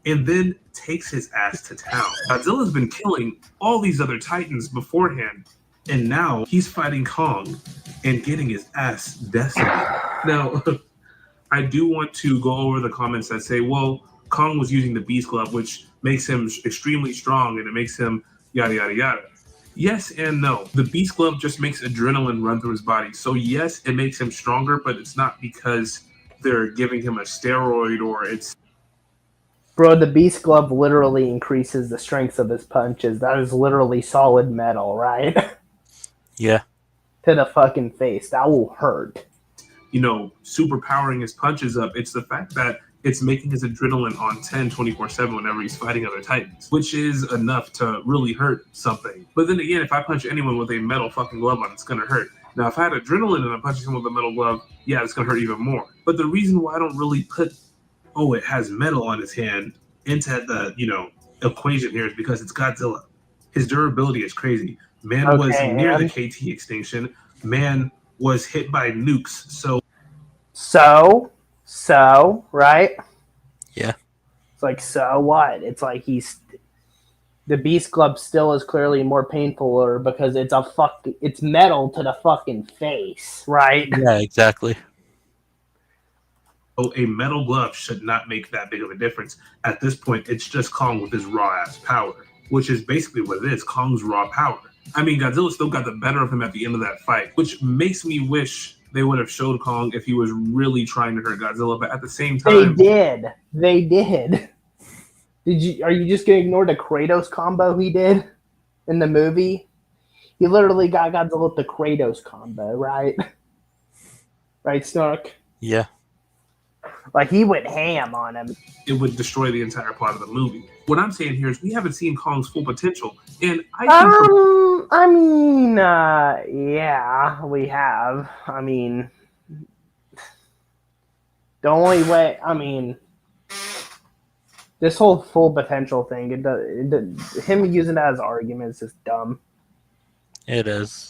and then takes his ass to town. Godzilla's been killing all these other Titans beforehand, and now he's fighting Kong and getting his ass decimated. Now, I do want to go over the comments that say, well, Kong was using the Beast Glove, which makes him extremely strong and it makes him yada, yada, yada. Yes and no. The Beast Glove just makes adrenaline run through his body. So yes, it makes him stronger, but it's not because they're giving him a steroid or it's... Bro, the Beast Glove literally increases the strength of his punches. That is literally solid metal, right? Yeah. To the fucking face. That will hurt. You know, superpowering his punches up. It's the fact that it's making his adrenaline on 10 24/7 whenever he's fighting other Titans, which is enough to really hurt something. But then again, if I punch anyone with a metal fucking glove on, it's gonna hurt. Now, if I had adrenaline and I'm punching someone with a metal glove, yeah, it's gonna hurt even more. But the reason why I don't really put, oh, it has metal on his hand into the, you know, equation here is because it's Godzilla. His durability is crazy. Man was near the KT extinction. Man was hit by nukes. So, right? Yeah. It's like, so what? It's like the Beast Glove still is clearly more painful because it's metal to the fucking face, right? Yeah, exactly. So a metal glove should not make that big of a difference. At this point, it's just Kong with his raw ass power, which is basically what it is, Kong's raw power. I mean, Godzilla still got the better of him at the end of that fight, which makes me wish they would have showed Kong if he was really trying to hurt Godzilla, but at the same time... They did. Are you just gonna ignore the Kratos combo he did in the movie? He literally got Godzilla with the Kratos combo, right? Right, Snark? Yeah. Like, he went ham on him. It would destroy the entire plot of the movie. What I'm saying here is we haven't seen Kong's full potential, and yeah, we have. I mean, the only way, this whole full potential thing, him using that as arguments is dumb. It is.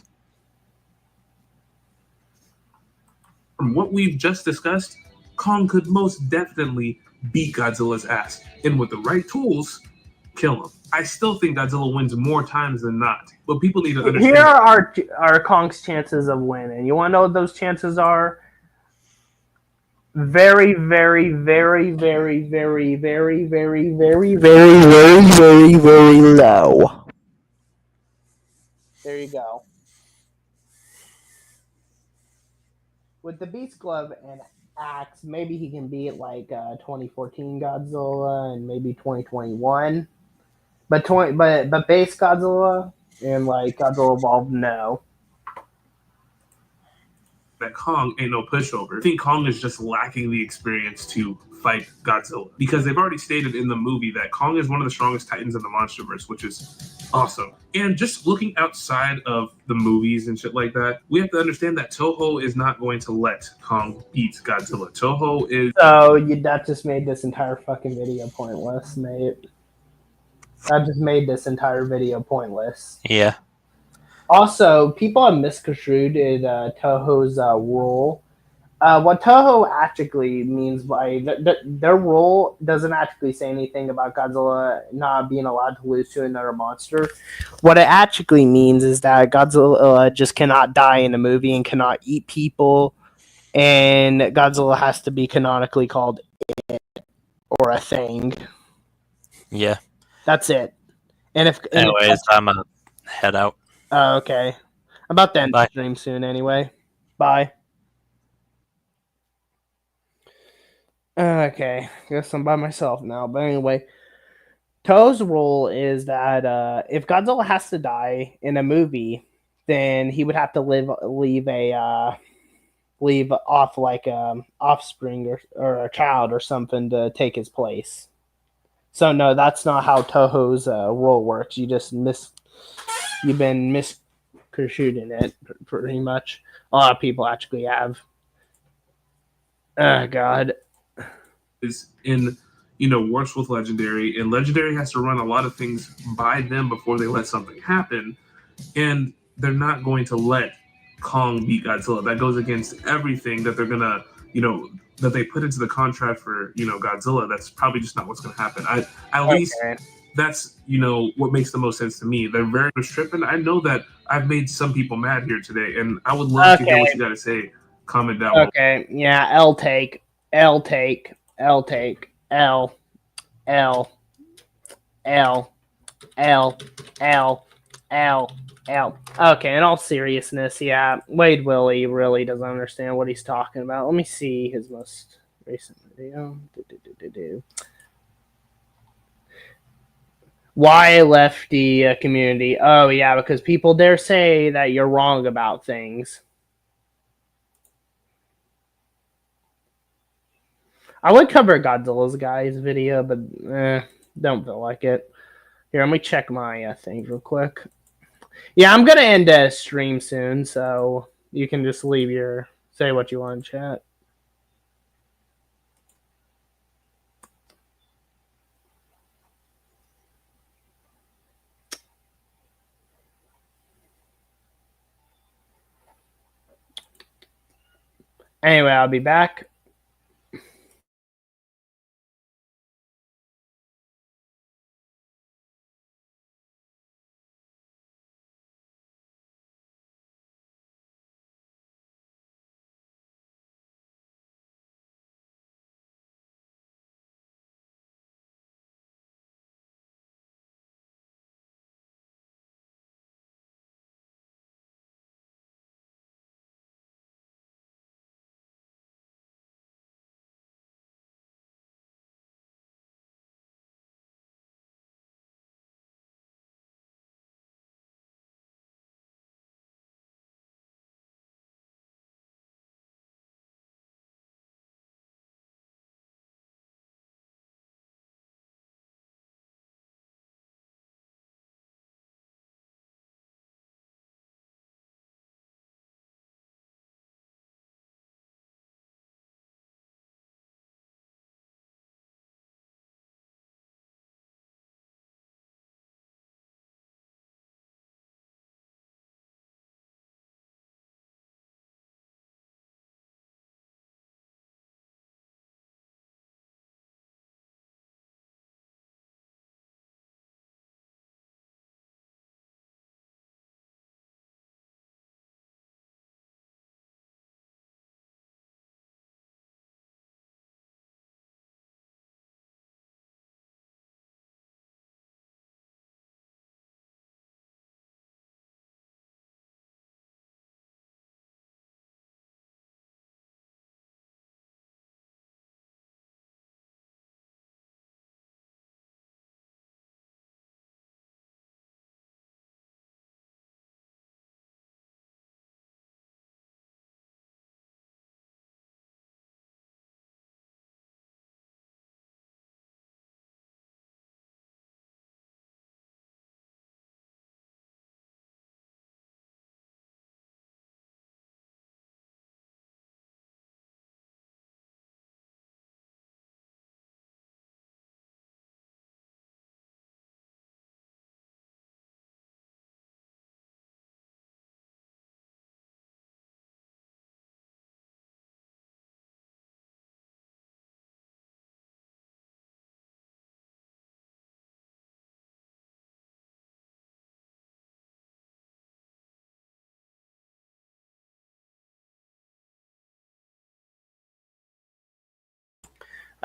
From what we've just discussed, Kong could most definitely beat Godzilla's ass, and with the right tools, kill him. I still think Godzilla wins more times than not, but people need to understand. Here are Kong's chances of winning. You want to know what those chances are? Very, very, very, very, very, very, very, very, very, very, very, very low. There you go. With the Beast Glove and axe, maybe he can beat like 2014 Godzilla and maybe 2021. But base Godzilla and like Godzilla Evolved, no. That Kong ain't no pushover. I think Kong is just lacking the experience to fight Godzilla because they've already stated in the movie that Kong is one of the strongest Titans in the MonsterVerse, which is awesome. And just looking outside of the movies and shit like that, we have to understand that Toho is not going to let Kong beat Godzilla. Toho is... So that just made this entire fucking video pointless, mate. That just made this entire video pointless. Yeah. Also, people have misconstrued Toho's rule. What Toho actually means by their rule doesn't actually say anything about Godzilla not being allowed to lose to another monster. What it actually means is that Godzilla just cannot die in a movie and cannot eat people, and Godzilla has to be canonically called it or a thing. Yeah. That's it. And if Anyways, I'm gonna head out. okay, I'm about to end the Bye. stream soon. Anyway, bye. Okay, guess I'm by myself now. But anyway, Toe's rule is that if Godzilla has to die in a movie, then he would have to leave off like offspring or a child or something to take his place. So no, that's not how Toho's rule works. You've been misconstruing it pretty much. A lot of people actually have. Oh God. Is in works with Legendary, and Legendary has to run a lot of things by them before they let something happen, and they're not going to let Kong beat Godzilla. That goes against everything that they're gonna that they put into the contract for Godzilla. That's probably just not what's gonna happen. At least that's what makes the most sense to me. They're very tripping. I know that I've made some people mad here today, and I would love to hear what you got to say. Comment down below. Okay, yeah, L take, L take, L take, L, L, L, L, L, L, L. Okay, in all seriousness, yeah, Wade Willie really doesn't understand what he's talking about. Let me see his most recent video. Why I left the community? Oh yeah, because people dare say that you're wrong about things. I would cover Godzilla's guys video, but don't feel like it. Here, let me check my things real quick. Yeah, I'm gonna end the stream soon, so you can just say what you want in chat. Anyway, I'll be back.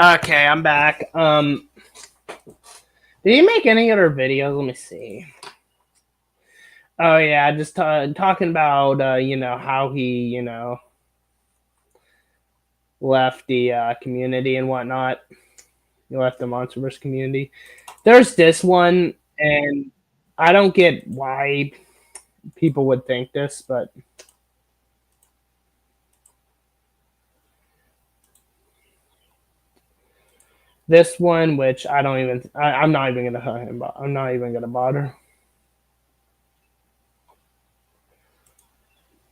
Okay, I'm back. Did he make any other videos? Let me see. Oh yeah, just talking about how he left the community and whatnot. He left the MonsterVerse community. There's this one, and I don't get why people would think this, but this one, which I'm not even gonna bother.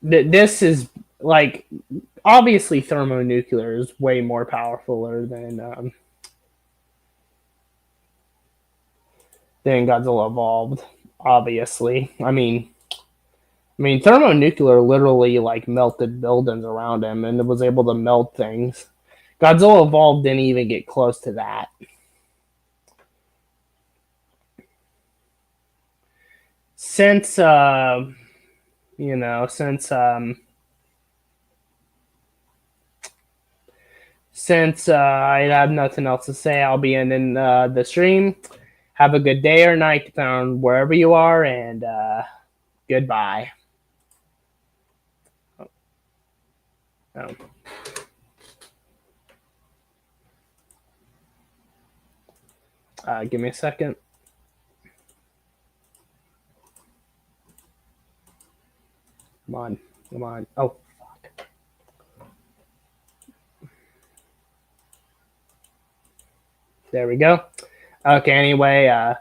This is like, obviously thermonuclear is way more powerful than Godzilla Evolved. Obviously, I mean, thermonuclear literally like melted buildings around him, and it was able to melt things. Godzilla Evolved didn't even get close to that. Since I have nothing else to say, I'll be ending the stream. Have a good day or night down wherever you are, and goodbye. Oh. Give me a second. Come on. Oh, fuck. There we go. Okay, anyway,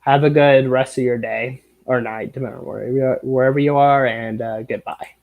have a good rest of your day or night, wherever you are, and goodbye.